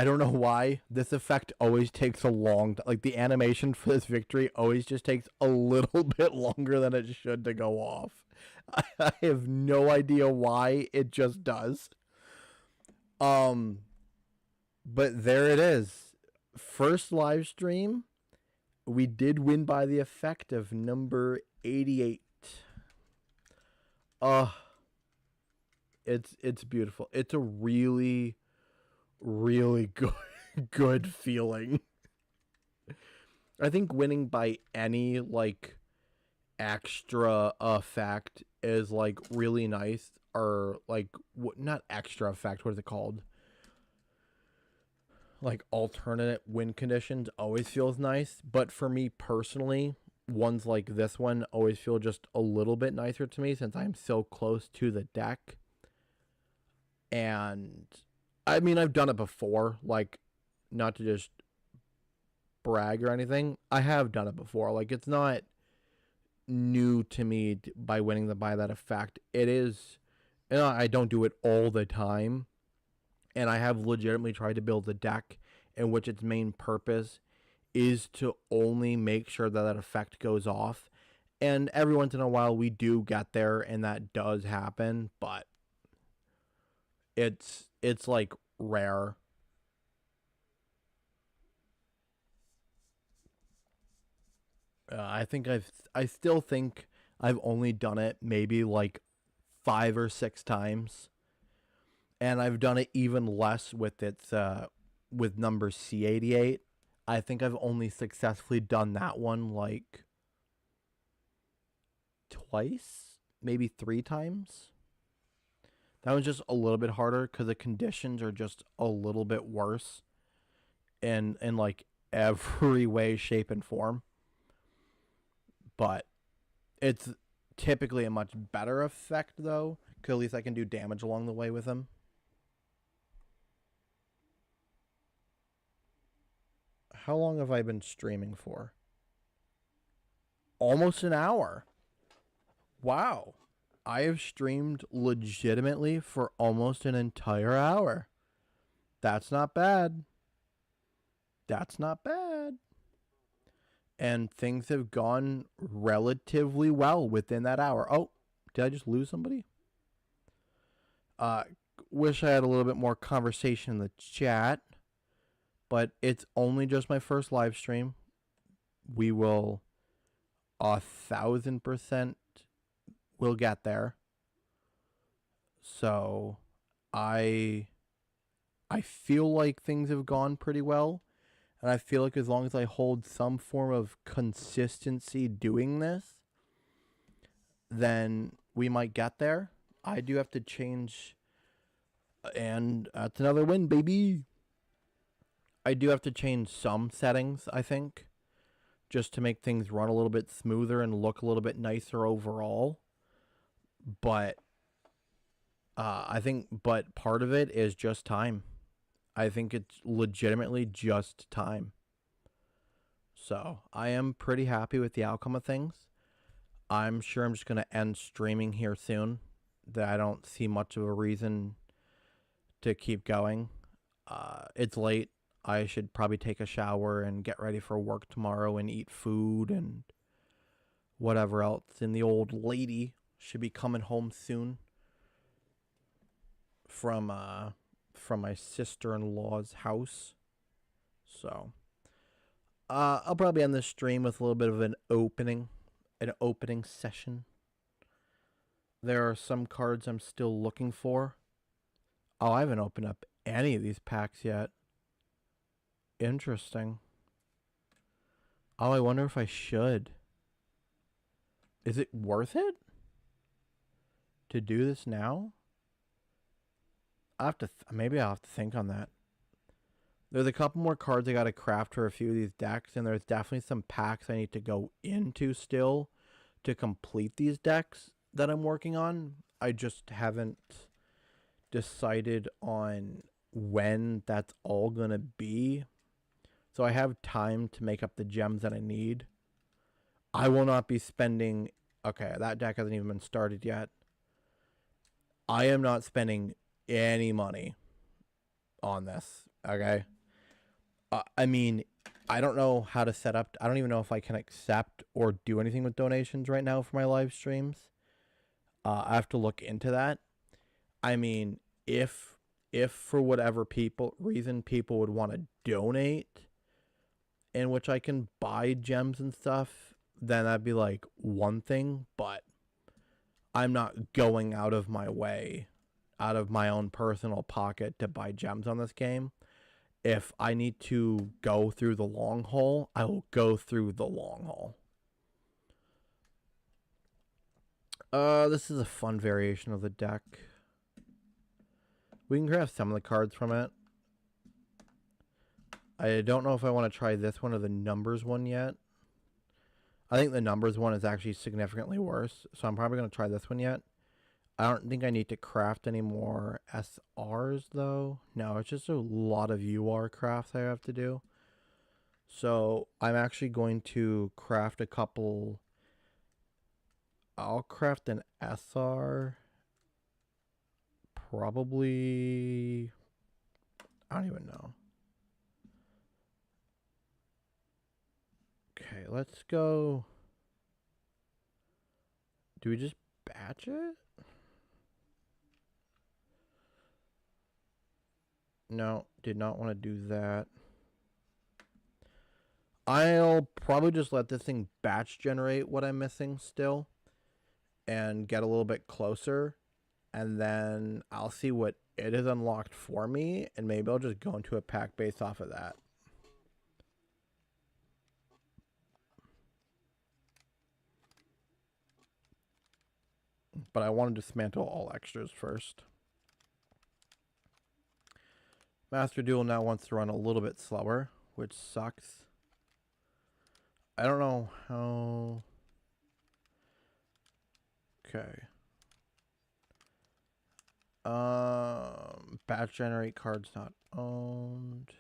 don't know why this effect always takes a long time. Like, the animation for this victory always just takes a little bit longer than it should to go off. I have no idea why. It just does. But there it is. First live stream. We did win by the effect of number 88. It's beautiful. It's a really, really good feeling. I think winning by any like extra effect is like really nice, or like not extra effect. What is it called? Like alternate win conditions always feels nice, but for me personally, ones like this one always feel just a little bit nicer to me since I'm so close to the deck. And I mean, I've done it before, like, not to just brag or anything. I have done it before. Like, it's not new to me by winning by that effect. It is, and I don't do it all the time. And I have legitimately tried to build a deck in which its main purpose is to only make sure that that effect goes off. And every once in a while we do get there, and that does happen, but it's like rare. I still think I've only done it maybe like 5 or 6 times. And I've done it even less with with number C88. I think I've only successfully done that one like twice, maybe 3 times. That one's just a little bit harder because the conditions are just a little bit worse in like every way, shape, and form. But it's typically a much better effect though, because at least I can do damage along the way with them. How long have I been streaming for? Almost an hour. Wow. I have streamed legitimately for almost an entire hour. That's not bad. That's not bad. And things have gone relatively well within that hour. Oh, did I just lose somebody? Wish I had a little bit more conversation in the chat. But it's only just my first live stream. We will 1,000% will get there. So I feel like things have gone pretty well. And I feel like as long as I hold some form of consistency doing this, then we might get there. I do have to change, and that's another win, baby. I do have to change some settings, I think, just to make things run a little bit smoother and look a little bit nicer overall. But but part of it is just time. I think it's legitimately just time. So I am pretty happy with the outcome of things. I'm sure I'm just going to end streaming here soon. That I don't see much of a reason to keep going. It's late. I should probably take a shower and get ready for work tomorrow and eat food and whatever else. And the old lady should be coming home soon from my sister-in-law's house. So I'll probably end this stream with a little bit of an opening session. There are some cards I'm still looking for. Oh, I haven't opened up any of these packs yet. Interesting. Oh, I wonder if I should. Is it worth it to do this now? I have to maybe I'll have to think on that. There's a couple more cards I got to craft for a few of these decks, and there's definitely some packs I need to go into still to complete these decks that I'm working on. I just haven't decided on when that's all gonna be. So I have time to make up the gems that I need. I will not be spending... Okay, that deck hasn't even been started yet. I am not spending any money on this, okay? I mean, I don't know how to set up... I don't even know if I can accept or do anything with donations right now for my live streams. I have to look into that. I mean, if for whatever reason people would want to donate, in which I can buy gems and stuff, then that'd be like one thing, but I'm not going out of my way, out of my own personal pocket to buy gems on this game. If I need to go through the long haul, I will go through the long haul. This is a fun variation of the deck. We can craft some of the cards from it. I don't know if I want to try this one or the numbers one yet. I think the numbers one is actually significantly worse, so I'm probably going to try this one yet. I don't think I need to craft any more SRs, though. No, it's just a lot of UR crafts I have to do. So I'm actually going to craft a couple... I'll craft an SR. Probably... I don't even know. Okay, let's go... Do we just batch it? No, did not want to do that. I'll probably just let this thing batch generate what I'm missing still and get a little bit closer, and then I'll see what it has unlocked for me, and maybe I'll just go into a pack based off of that. But I want to dismantle all extras first. Master Duel now wants to run a little bit slower, which sucks. I don't know how... Okay. Batch generate cards not owned.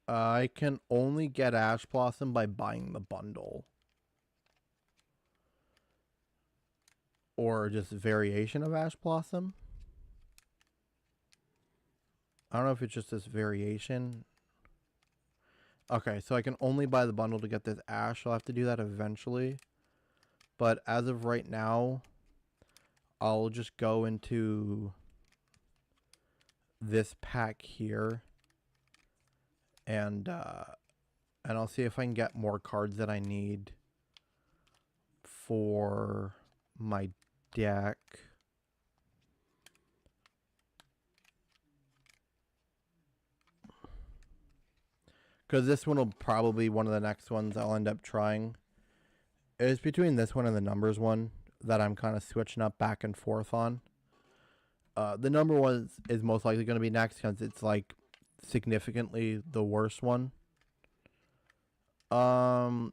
I can only get Ash Blossom by buying the bundle. Or just variation of Ash Blossom. I don't know if it's just this variation. Okay, so I can only buy the bundle to get this Ash. I'll have to do that eventually. But as of right now, I'll just go into this pack here. And I'll see if I can get more cards that I need for my deck. Because this one will probably be one of the next ones I'll end up trying. It's between this one and the numbers one that I'm kind of switching up back and forth on. The number one is most likely going to be next because it's like significantly the worst one.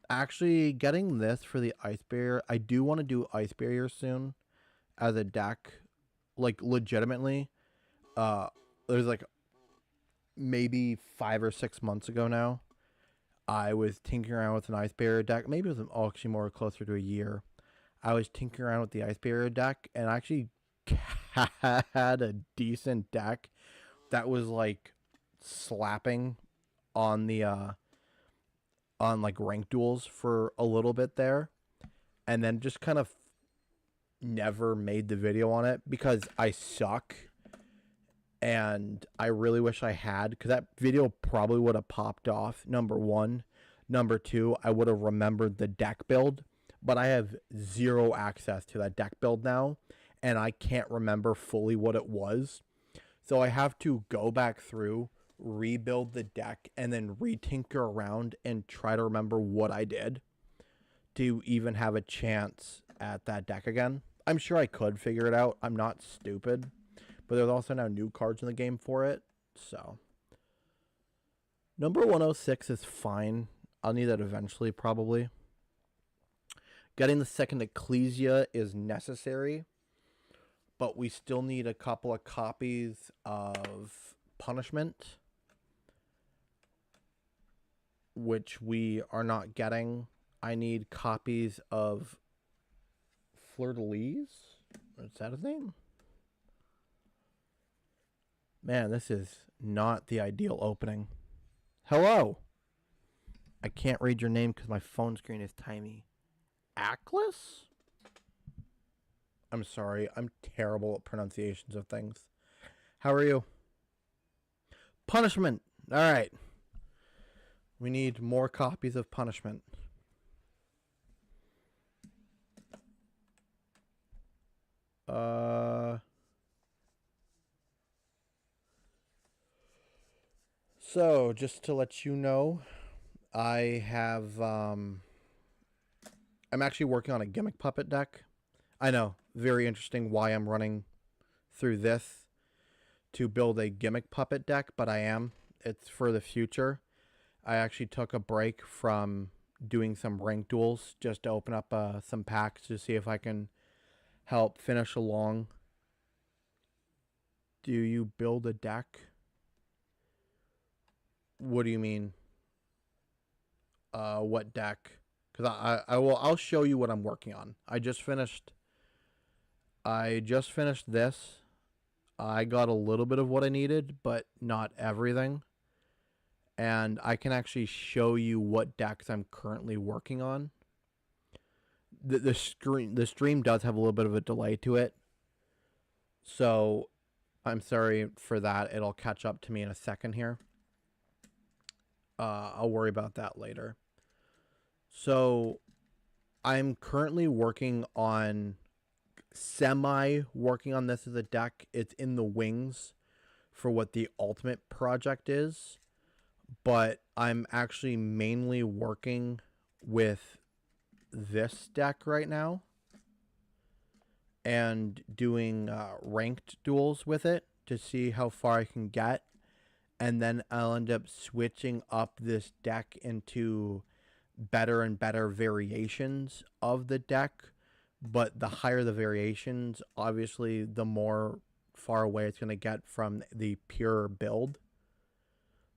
Actually getting this for the Ice Barrier, I do want to do Ice Barrier soon as a deck, like legitimately. There's like maybe 5 or 6 months ago now, I was tinkering around with an Ice Barrier deck. Maybe it was actually more closer to a year. I was tinkering around with the Ice Barrier deck and I actually had a decent deck that was like slapping on the on like ranked duels for a little bit there, and then just kind of never made the video on it because I suck. And I really wish I had, because that video probably would have popped off, number one. Number two, I would have remembered the deck build, but I have zero access to that deck build now, and I can't remember fully what it was. So I have to go back through, rebuild the deck, and then retinker around and try to remember what I did to even have a chance at that deck again. I'm sure I could figure it out. I'm not stupid. But there's also now new cards in the game for it. So number 106 is fine. I'll need that eventually, probably. Getting the second Ecclesia is necessary, but we still need a couple of copies of Punishment, which we are not getting. I need copies of Fleur-de-Lis. Is that his name? Man, this is not the ideal opening. Hello. I can't read your name because my phone screen is tiny. Ackless? I'm sorry. I'm terrible at pronunciations of things. How are you? Punishment. All right. We need more copies of Punishment. So, just to let you know, I have, I'm actually working on a Gimmick puppet deck. I know, very interesting why I'm running through this to build a Gimmick puppet deck, but I am. It's for the future. I actually took a break from doing some rank duels just to open up some packs to see if I can help finish along. Do you build a deck? What do you mean? What deck? Because I'll show you what I'm working on. I just finished this. I got a little bit of what I needed, but not everything. And I can actually show you what decks I'm currently working on. The stream does have a little bit of a delay to it. So I'm sorry for that. It'll catch up to me in a second here. I'll worry about that later. So I'm currently working on working on this as a deck. It's in the wings for what the ultimate project is, but I'm actually mainly working with this deck right now and doing ranked duels with it to see how far I can get. And then I'll end up switching up this deck into better and better variations of the deck. But the higher the variations, obviously, the more far away it's going to get from the pure build.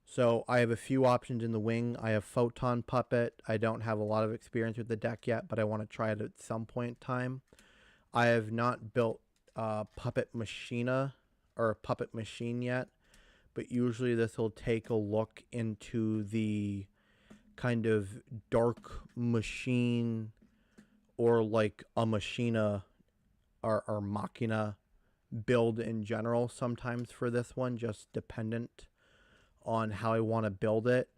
So I have a few options in the wing. I have Photon Puppet. I don't have a lot of experience with the deck yet, but I want to try it at some point in time. I have not built Puppet Machina or Puppet Machine yet. But usually this will take a look into the kind of dark machine or like a machina or machina build in general sometimes for this one, just dependent on how I want to build it.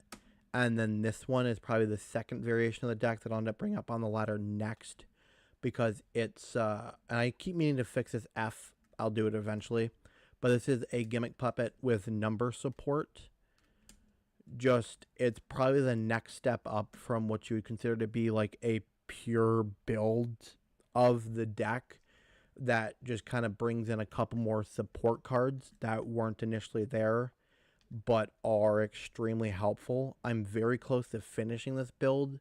And then this one is probably the second variation of the deck that I'll end up bringing up on the ladder next, because it's and I keep meaning to fix this F. I'll do it eventually. But this is a Gimmick puppet with number support. It's probably the next step up from what you would consider to be like a pure build of the deck that just kind of brings in a couple more support cards that weren't initially there, but are extremely helpful. I'm very close to finishing this build.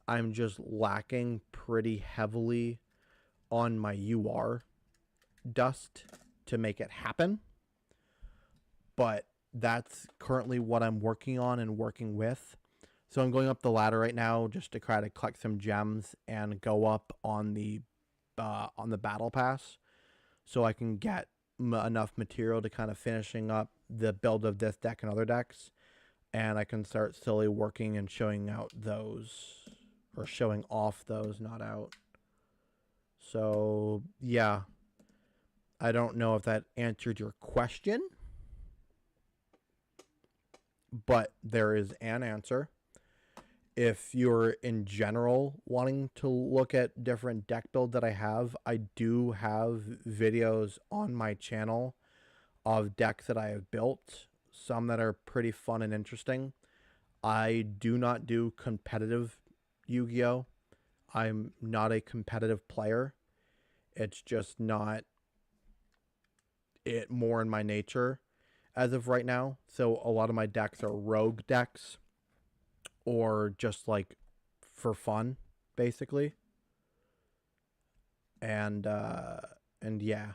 I'm just lacking pretty heavily on my UR dust to make it happen, but that's currently what I'm working on and working with. So I'm going up the ladder right now just to try to collect some gems and go up on the battle pass, so I can get enough material to kind of finishing up the build of this deck and other decks, and I can start slowly working and showing out those, or showing off those, not out. So yeah. I don't know if that answered your question, but there is an answer. If you're in general wanting to look at different deck builds that I do have videos on my channel of decks that I have built, some that are pretty fun and interesting. I do not do competitive Yu-Gi-Oh! I'm not a competitive player. It's just not more in my nature as of right now. So a lot of my decks are rogue decks or just like for fun, basically. And yeah.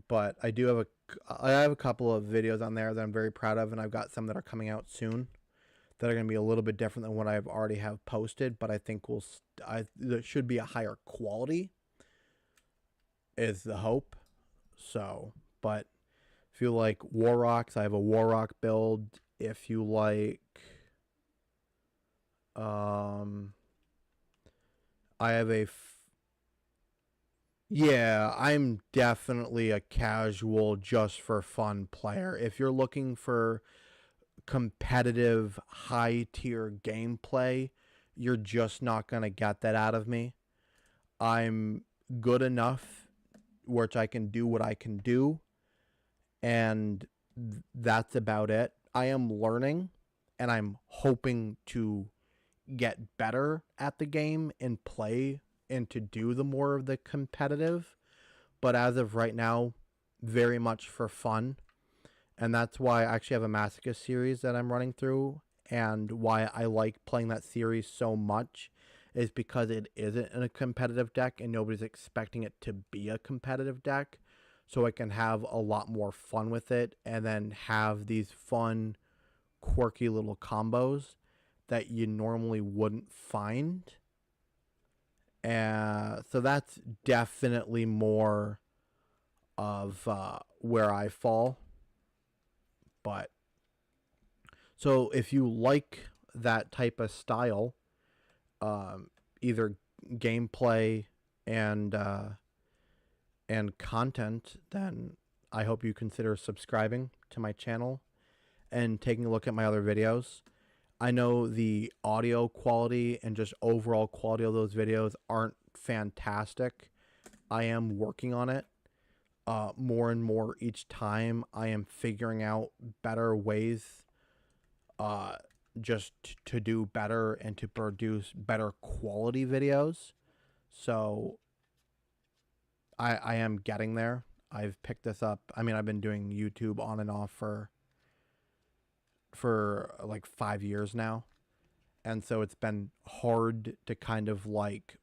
But I have a couple of videos on there that I'm very proud of, and I've got some that are coming out soon that are going to be a little bit different than what I've already have posted, but I think there should be a higher quality is the hope. So, but if you like Warrocks, I have a Warrock build. If you like I have yeah, I'm definitely a casual just for fun player. If you're looking for competitive high tier gameplay, you're just not going to get that out of me. I'm good enough which I can do what I can do, and that's about it. I am learning, and I'm hoping to get better at the game and play and to do the more of the competitive, but as of right now, very much for fun. And that's why I actually have a Masochist series that I'm running through, and why I like playing that series so much is because it isn't in a competitive deck and nobody's expecting it to be a competitive deck. So I can have a lot more fun with it and then have these fun, quirky little combos that you normally wouldn't find. So that's definitely more of where I fall. But so if you like that type of style, either gameplay and content, then I hope you consider subscribing to my channel and taking a look at my other videos. I know the audio quality and just overall quality of those videos aren't fantastic. I am working on it more and more each time. I am figuring out better ways just to do better and to produce better quality videos. So I am getting there. I've picked this up. I mean, I've been doing YouTube on and off for like 5 years now. And so it's been hard to kind of like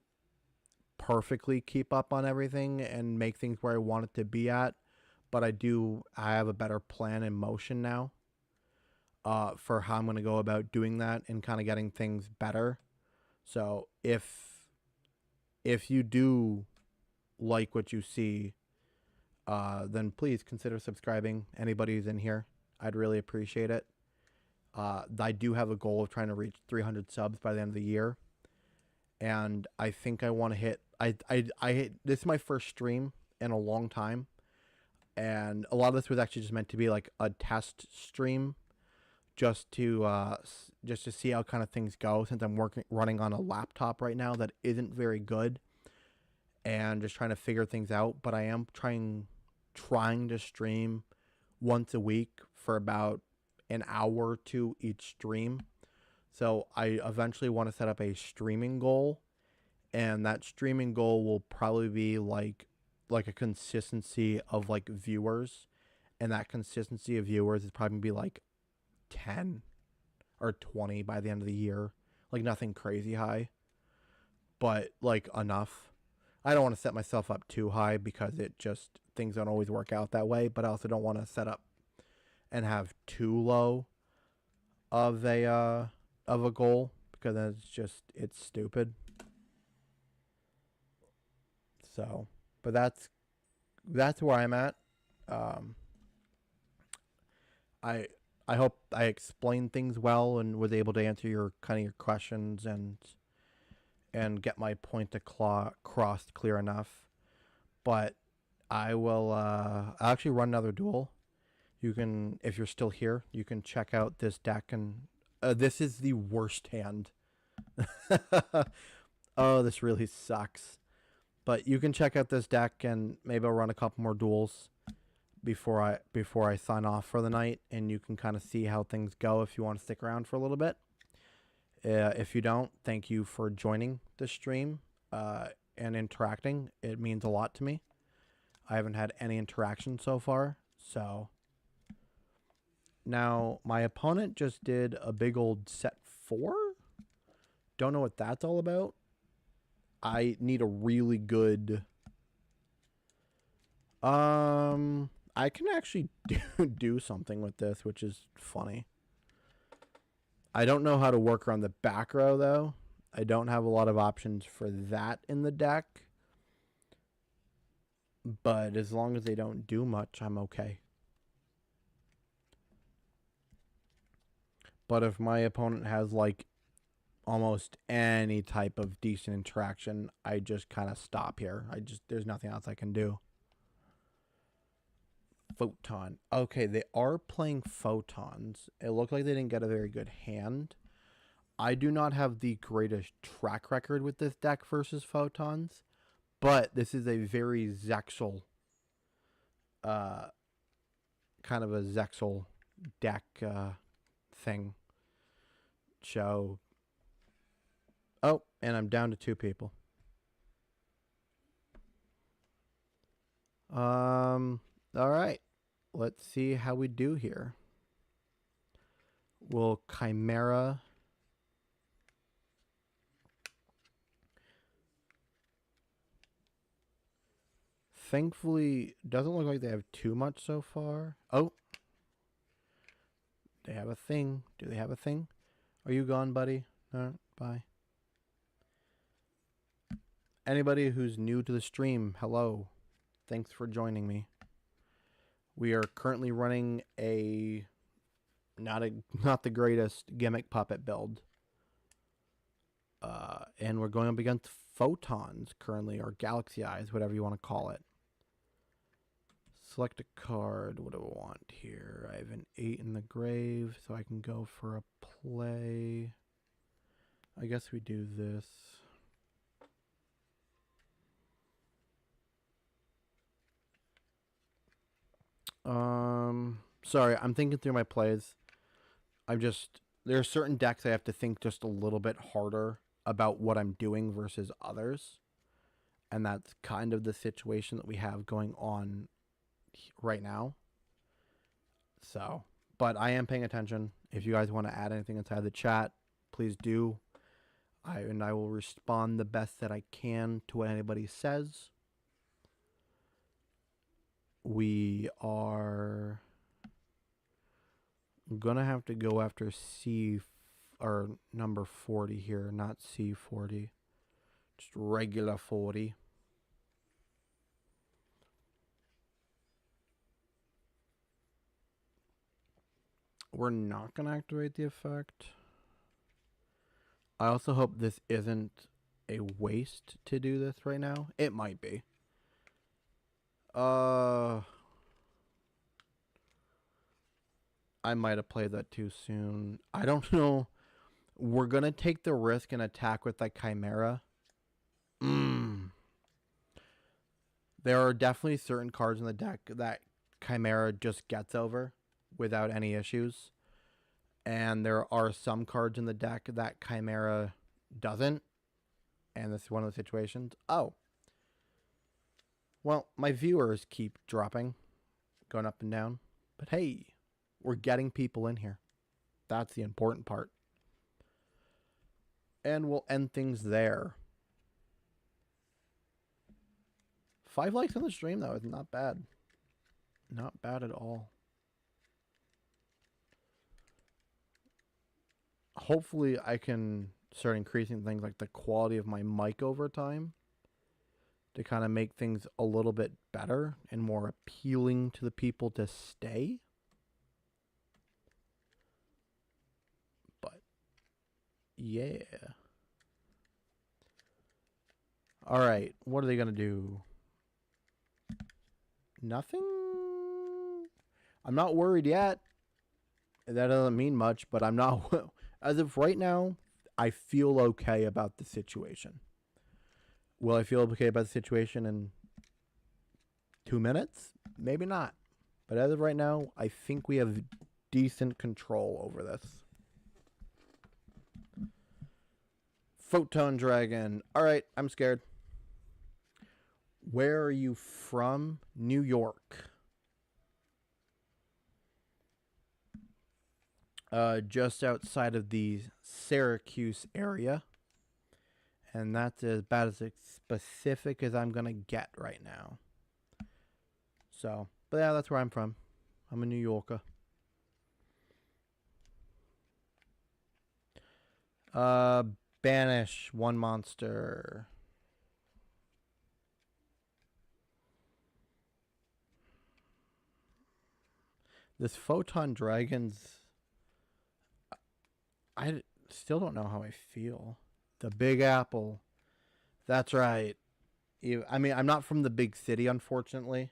perfectly keep up on everything and make things where I want it to be at. But I have a better plan in motion now for how I'm going to go about doing that and kind of getting things better. So if you do like what you see, then please consider subscribing. Anybody who's in here, I'd really appreciate it. I do have a goal of trying to reach 300 subs by the end of the year, and I think I want to hit. This is my first stream in a long time, and a lot of this was actually just meant to be like a test stream, just to see how kind of things go. Since I'm running on a laptop right now that isn't very good, and just trying to figure things out. But I am trying to stream once a week for about an hour to each stream. So I eventually want to set up a streaming goal, and that streaming goal will probably be like a consistency of like viewers, and that consistency of viewers is probably gonna be like 10 or 20 by the end of the year. Like nothing crazy high, but like enough. I don't want to set myself up too high because things don't always work out that way, but I also don't want to set up and have too low of a goal, because then it's stupid. So, but that's where I'm at. I hope I explained things well and was able to answer your questions and get my point crossed clear enough. But I will I'll actually run another duel. You can, if you're still here, you can check out this deck, and this is the worst hand. Oh, this really sucks. But you can check out this deck, and maybe I'll run a couple more duels before I sign off for the night, and you can kind of see how things go if you want to stick around for a little bit. If you don't, thank you for joining the stream and interacting. It means a lot to me. I haven't had any interaction so far, so... Now, my opponent just did a big old set 4. Don't know what that's all about. I need a really good... I can actually do something with this, which is funny. I don't know how to work around the back row, though. I don't have a lot of options for that in the deck. But as long as they don't do much, I'm okay. But if my opponent has, like, almost any type of decent interaction, I just kind of stop here. There's nothing else I can do. Photon. Okay, they are playing photons. It looked like they didn't get a very good hand. I do not have the greatest track record with this deck versus photons, but this is a very Zexal, kind of a Zexal deck thing. So, oh, and I'm down to 2 people. All right. Let's see how we do here. Will Chimera... Thankfully, doesn't look like they have too much so far. Oh. They have a thing. Do they have a thing? Are you gone, buddy? No, bye. Anybody who's new to the stream, hello. Thanks for joining me. We are currently running a not the greatest Gimmick puppet build. And we're going up against photons currently, or galaxy eyes, whatever you want to call it. Select a card. What do I want here? I have an 8 in the grave, so I can go for a play. I guess we do this. Sorry, I'm thinking through my plays. There are certain decks I have to think just a little bit harder about what I'm doing versus others. And that's kind of the situation that we have going on right now. So, but I am paying attention. If you guys want to add anything inside the chat, please do. I will respond the best that I can to what anybody says. We are gonna have to go after or number 40 here, not C40. Just regular 40. We're not gonna activate the effect. I also hope this isn't a waste to do this right now. It might be. I might have played that too soon. I don't know. We're going to take the risk and attack with that Chimera. There are definitely certain cards in the deck that Chimera just gets over without any issues. And there are some cards in the deck that Chimera doesn't. And this is one of the situations. Oh. Well, my viewers keep dropping, going up and down. But hey, we're getting people in here. That's the important part. And we'll end things there. 5 likes on the stream, though, is not bad. Not bad at all. Hopefully, I can start increasing things like the quality of my mic over time to kind of make things a little bit better and more appealing to the people to stay. But, yeah. All right, what are they going to do? Nothing? I'm not worried yet. That doesn't mean much, but I'm not... As of right now, I feel okay about the situation. Will I feel okay about the situation in 2 minutes? Maybe not. But as of right now, I think we have decent control over this. Photon Dragon. All right, I'm scared. Where are you from? New York. Just outside of the Syracuse area. And that's about as specific as I'm going to get right now. So, but yeah, that's where I'm from. I'm a New Yorker. Banish one monster. This Photon Dragon's... I still don't know how I feel. The Big Apple. That's right. I mean, I'm not from the big city, unfortunately.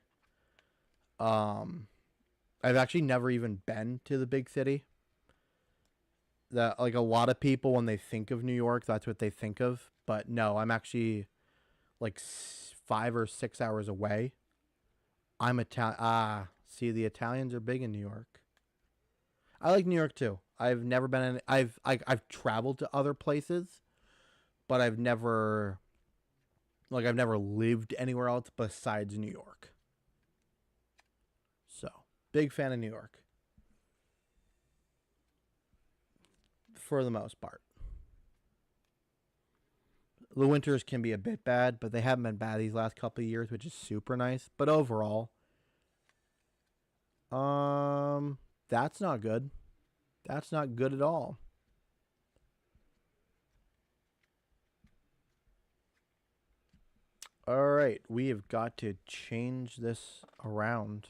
I've actually never even been to the big city. That, like, a lot of people, when they think of New York, that's what they think of. But no, I'm actually like 5 or 6 hours away. I'm Italian. See, the Italians are big in New York. I like New York too. I've never been in. I've traveled to other places, but I've never lived anywhere else besides New York. So, big fan of New York. For the most part. The winters can be a bit bad, but they haven't been bad these last couple of years, which is super nice. But overall, that's not good. That's not good at all. All right, we have got to change this around.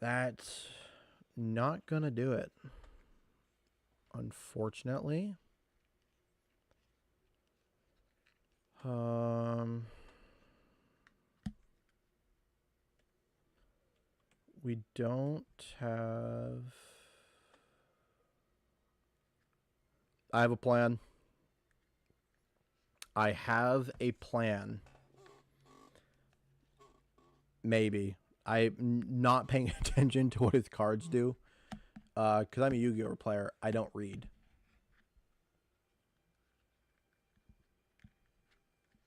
That's not gonna do it, unfortunately. We don't have... I have a plan. I have a plan. Maybe. I'm not paying attention to what his cards do. Because I'm a Yu-Gi-Oh! Player. I don't read.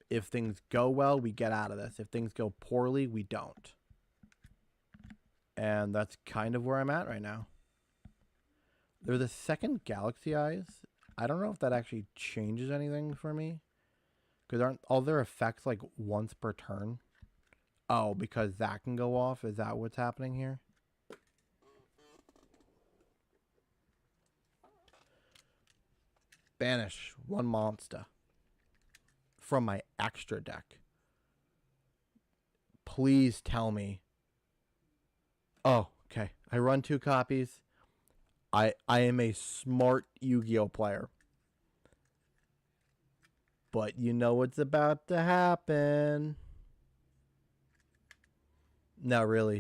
If things go well, we get out of this. If things go poorly, we don't. And that's kind of where I'm at right now. There's a second Galaxy Eyes. I don't know if that actually changes anything for me. Because aren't all their effects like once per turn? Oh, because that can go off? Is that what's happening here? Banish one monster from my extra deck. Please tell me. Oh, okay. I run 2 copies. I am a smart Yu-Gi-Oh! Player. But you know what's about to happen. No, really.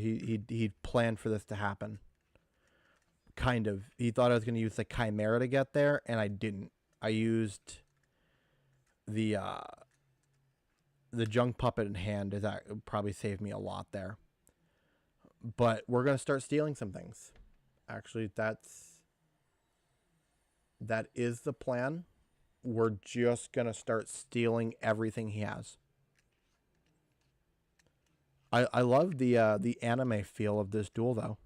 He planned for this to happen. Kind of. He thought I was going to use the Chimera to get there, and I didn't. I used the Junk Puppet in hand. That would probably save me a lot there. But we're going to start stealing some things. Actually, that is the plan. We're just going to start stealing everything he has. I love the anime feel of this duel, though.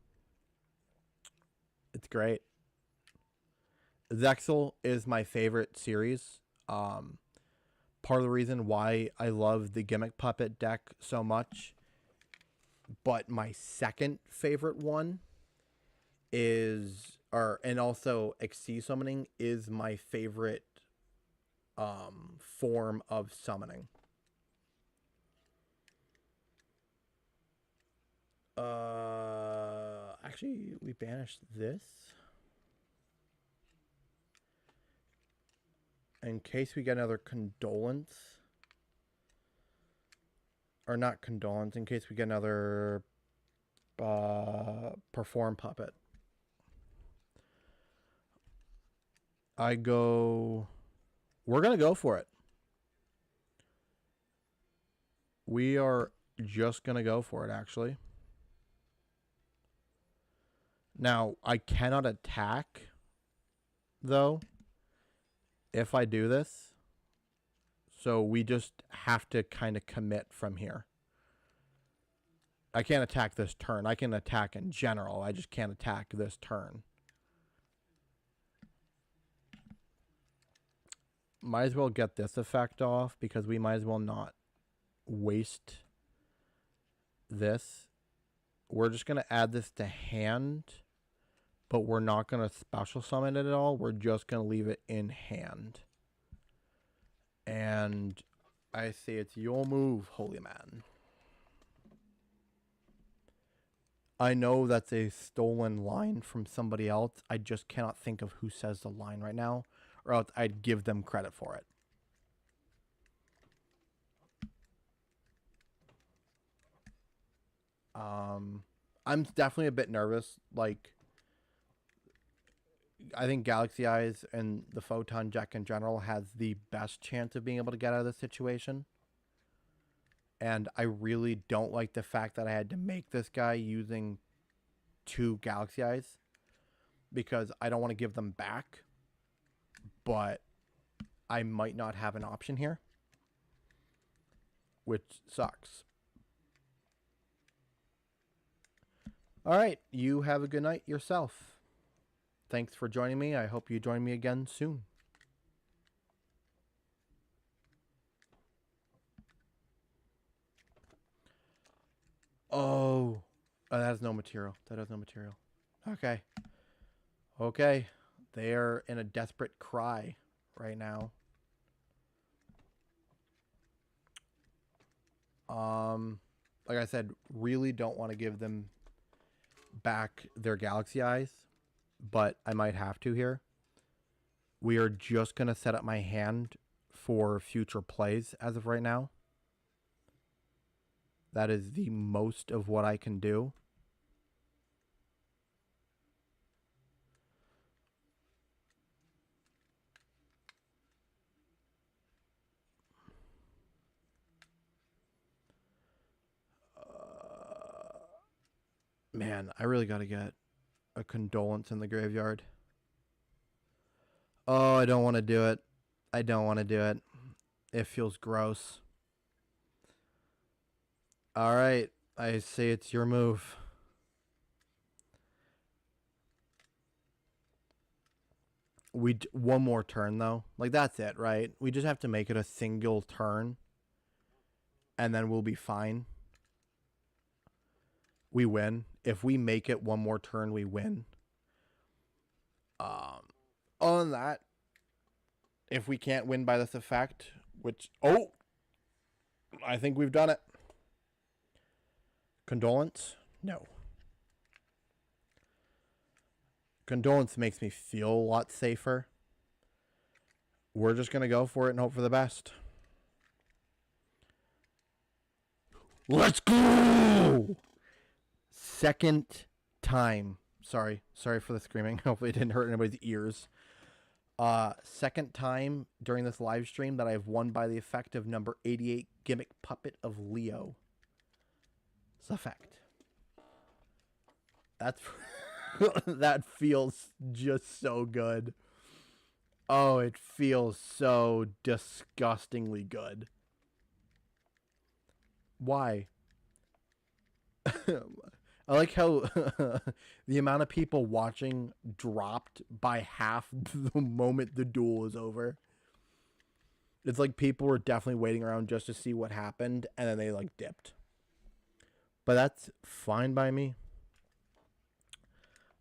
It's great. Zexal is my favorite series. Part of the reason why I love the Gimmick Puppet deck so much. But my second favorite one is, and also Xyz summoning is my favorite form of summoning. Actually, we banished this in case we get another condolence. Or not condolence, in case we get another perform puppet. We're going to go for it. We are just going to go for it, actually. Now, I cannot attack though, if I do this. So we just have to kind of commit from here. I can't attack this turn. I can attack in general. I just can't attack this turn. Might as well get this effect off because we might as well not waste this. We're just going to add this to hand, but we're not going to special summon it at all. We're just going to leave it in hand. And I say it's your move, holy man. I know that's a stolen line from somebody else. I just cannot think of who says the line right now, or else I'd give them credit for it. I'm definitely a bit nervous. Like, I think Galaxy Eyes and the Photon Jack in general has the best chance of being able to get out of this situation. And I really don't like the fact that I had to make this guy using 2 Galaxy Eyes, because I don't want to give them back, but I might not have an option here, which sucks. All right, you have a good night yourself. Thanks for joining me. I hope you join me again soon. Oh, that has no material. That has no material. Okay. Okay. They're in a desperate cry right now. Like I said, really don't want to give them back their Galaxy Eyes, but I might have to here. We are just going to set up my hand for future plays as of right now. That is the most of what I can do. Man, I really got to get a condolence in the graveyard. Oh, I don't want to do it. I don't want to do it. It feels gross. All right. I say it's your move. One more turn, though. Like, that's it, right? We just have to make it a single turn, and then we'll be fine. We win. If we make it one more turn, we win. Other than that, if we can't win by this effect, which, oh, I think we've done it. Condolence? No. Condolence makes me feel a lot safer. We're just going to go for it and hope for the best. Let's go! Second time. Sorry for the screaming. Hopefully it didn't hurt anybody's ears. Second time during this live stream that I've won by the effect of number 88, Gimmick Puppet of Leo. It's a fact. That's that feels just so good. Oh, it feels so disgustingly good. Why? I like how the amount of people watching dropped by half the moment the duel was over. It's like people were definitely waiting around just to see what happened, and then they like dipped. But that's fine by me.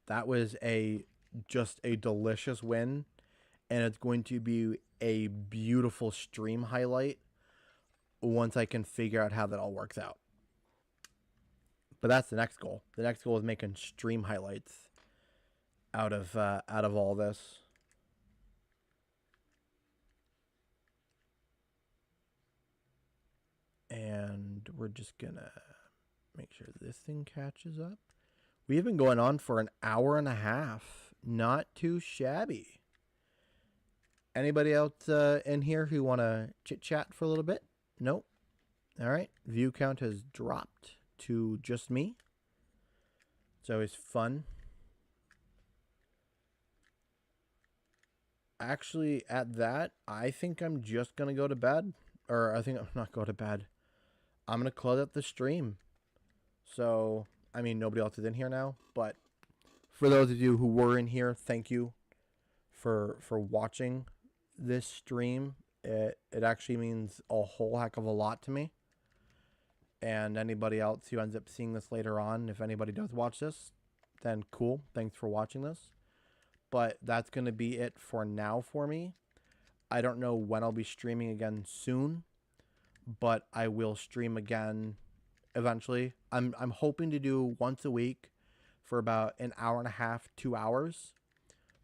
That was just a delicious win, and it's going to be a beautiful stream highlight once I can figure out how that all works out. But that's the next goal. The next goal is making stream highlights out of all this. And we're just gonna make sure this thing catches up. We've been going on for an hour and a half. Not too shabby. Anybody else in here who want to chit chat for a little bit? Nope. All right. View count has dropped to just me. It's always fun. Actually, at that, I think I'm just going to go to bed. Or I think I'm not go to bed. I'm going to close out the stream. So, I mean, nobody else is in here now. But for those of you who were in here, thank you for watching this stream. It actually means a whole heck of a lot to me. And anybody else who ends up seeing this later on, if anybody does watch this, then cool. Thanks for watching this. But that's going to be it for now for me. I don't know when I'll be streaming again soon, but I will stream again eventually. I'm hoping to do once a week for about an hour and a half, 2 hours.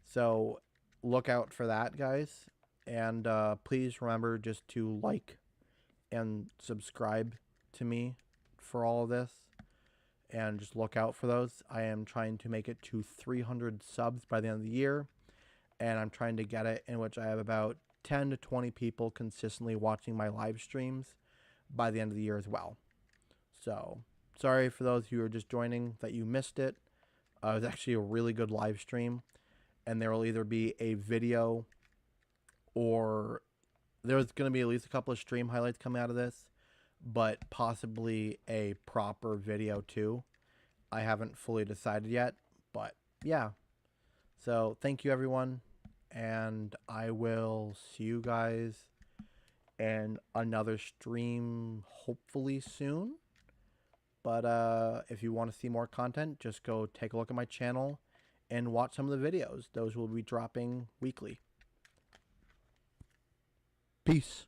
So look out for that, guys. And please remember just to like and subscribe to me for all of this. And just look out for those. I am trying to make it to 300 subs by the end of the year. And I'm trying to get it in which I have about 10 to 20 people consistently watching my live streams by the end of the year as well. So, sorry for those who are just joining that you missed it. It was actually a really good live stream. And there will either be a video or there's going to be at least a couple of stream highlights coming out of this, but possibly a proper video too. I haven't fully decided yet, but yeah. So thank you everyone, and I will see you guys in another stream hopefully soon. But if you want to see more content, just go take a look at my channel and watch some of the videos. Those will be dropping weekly. Peace.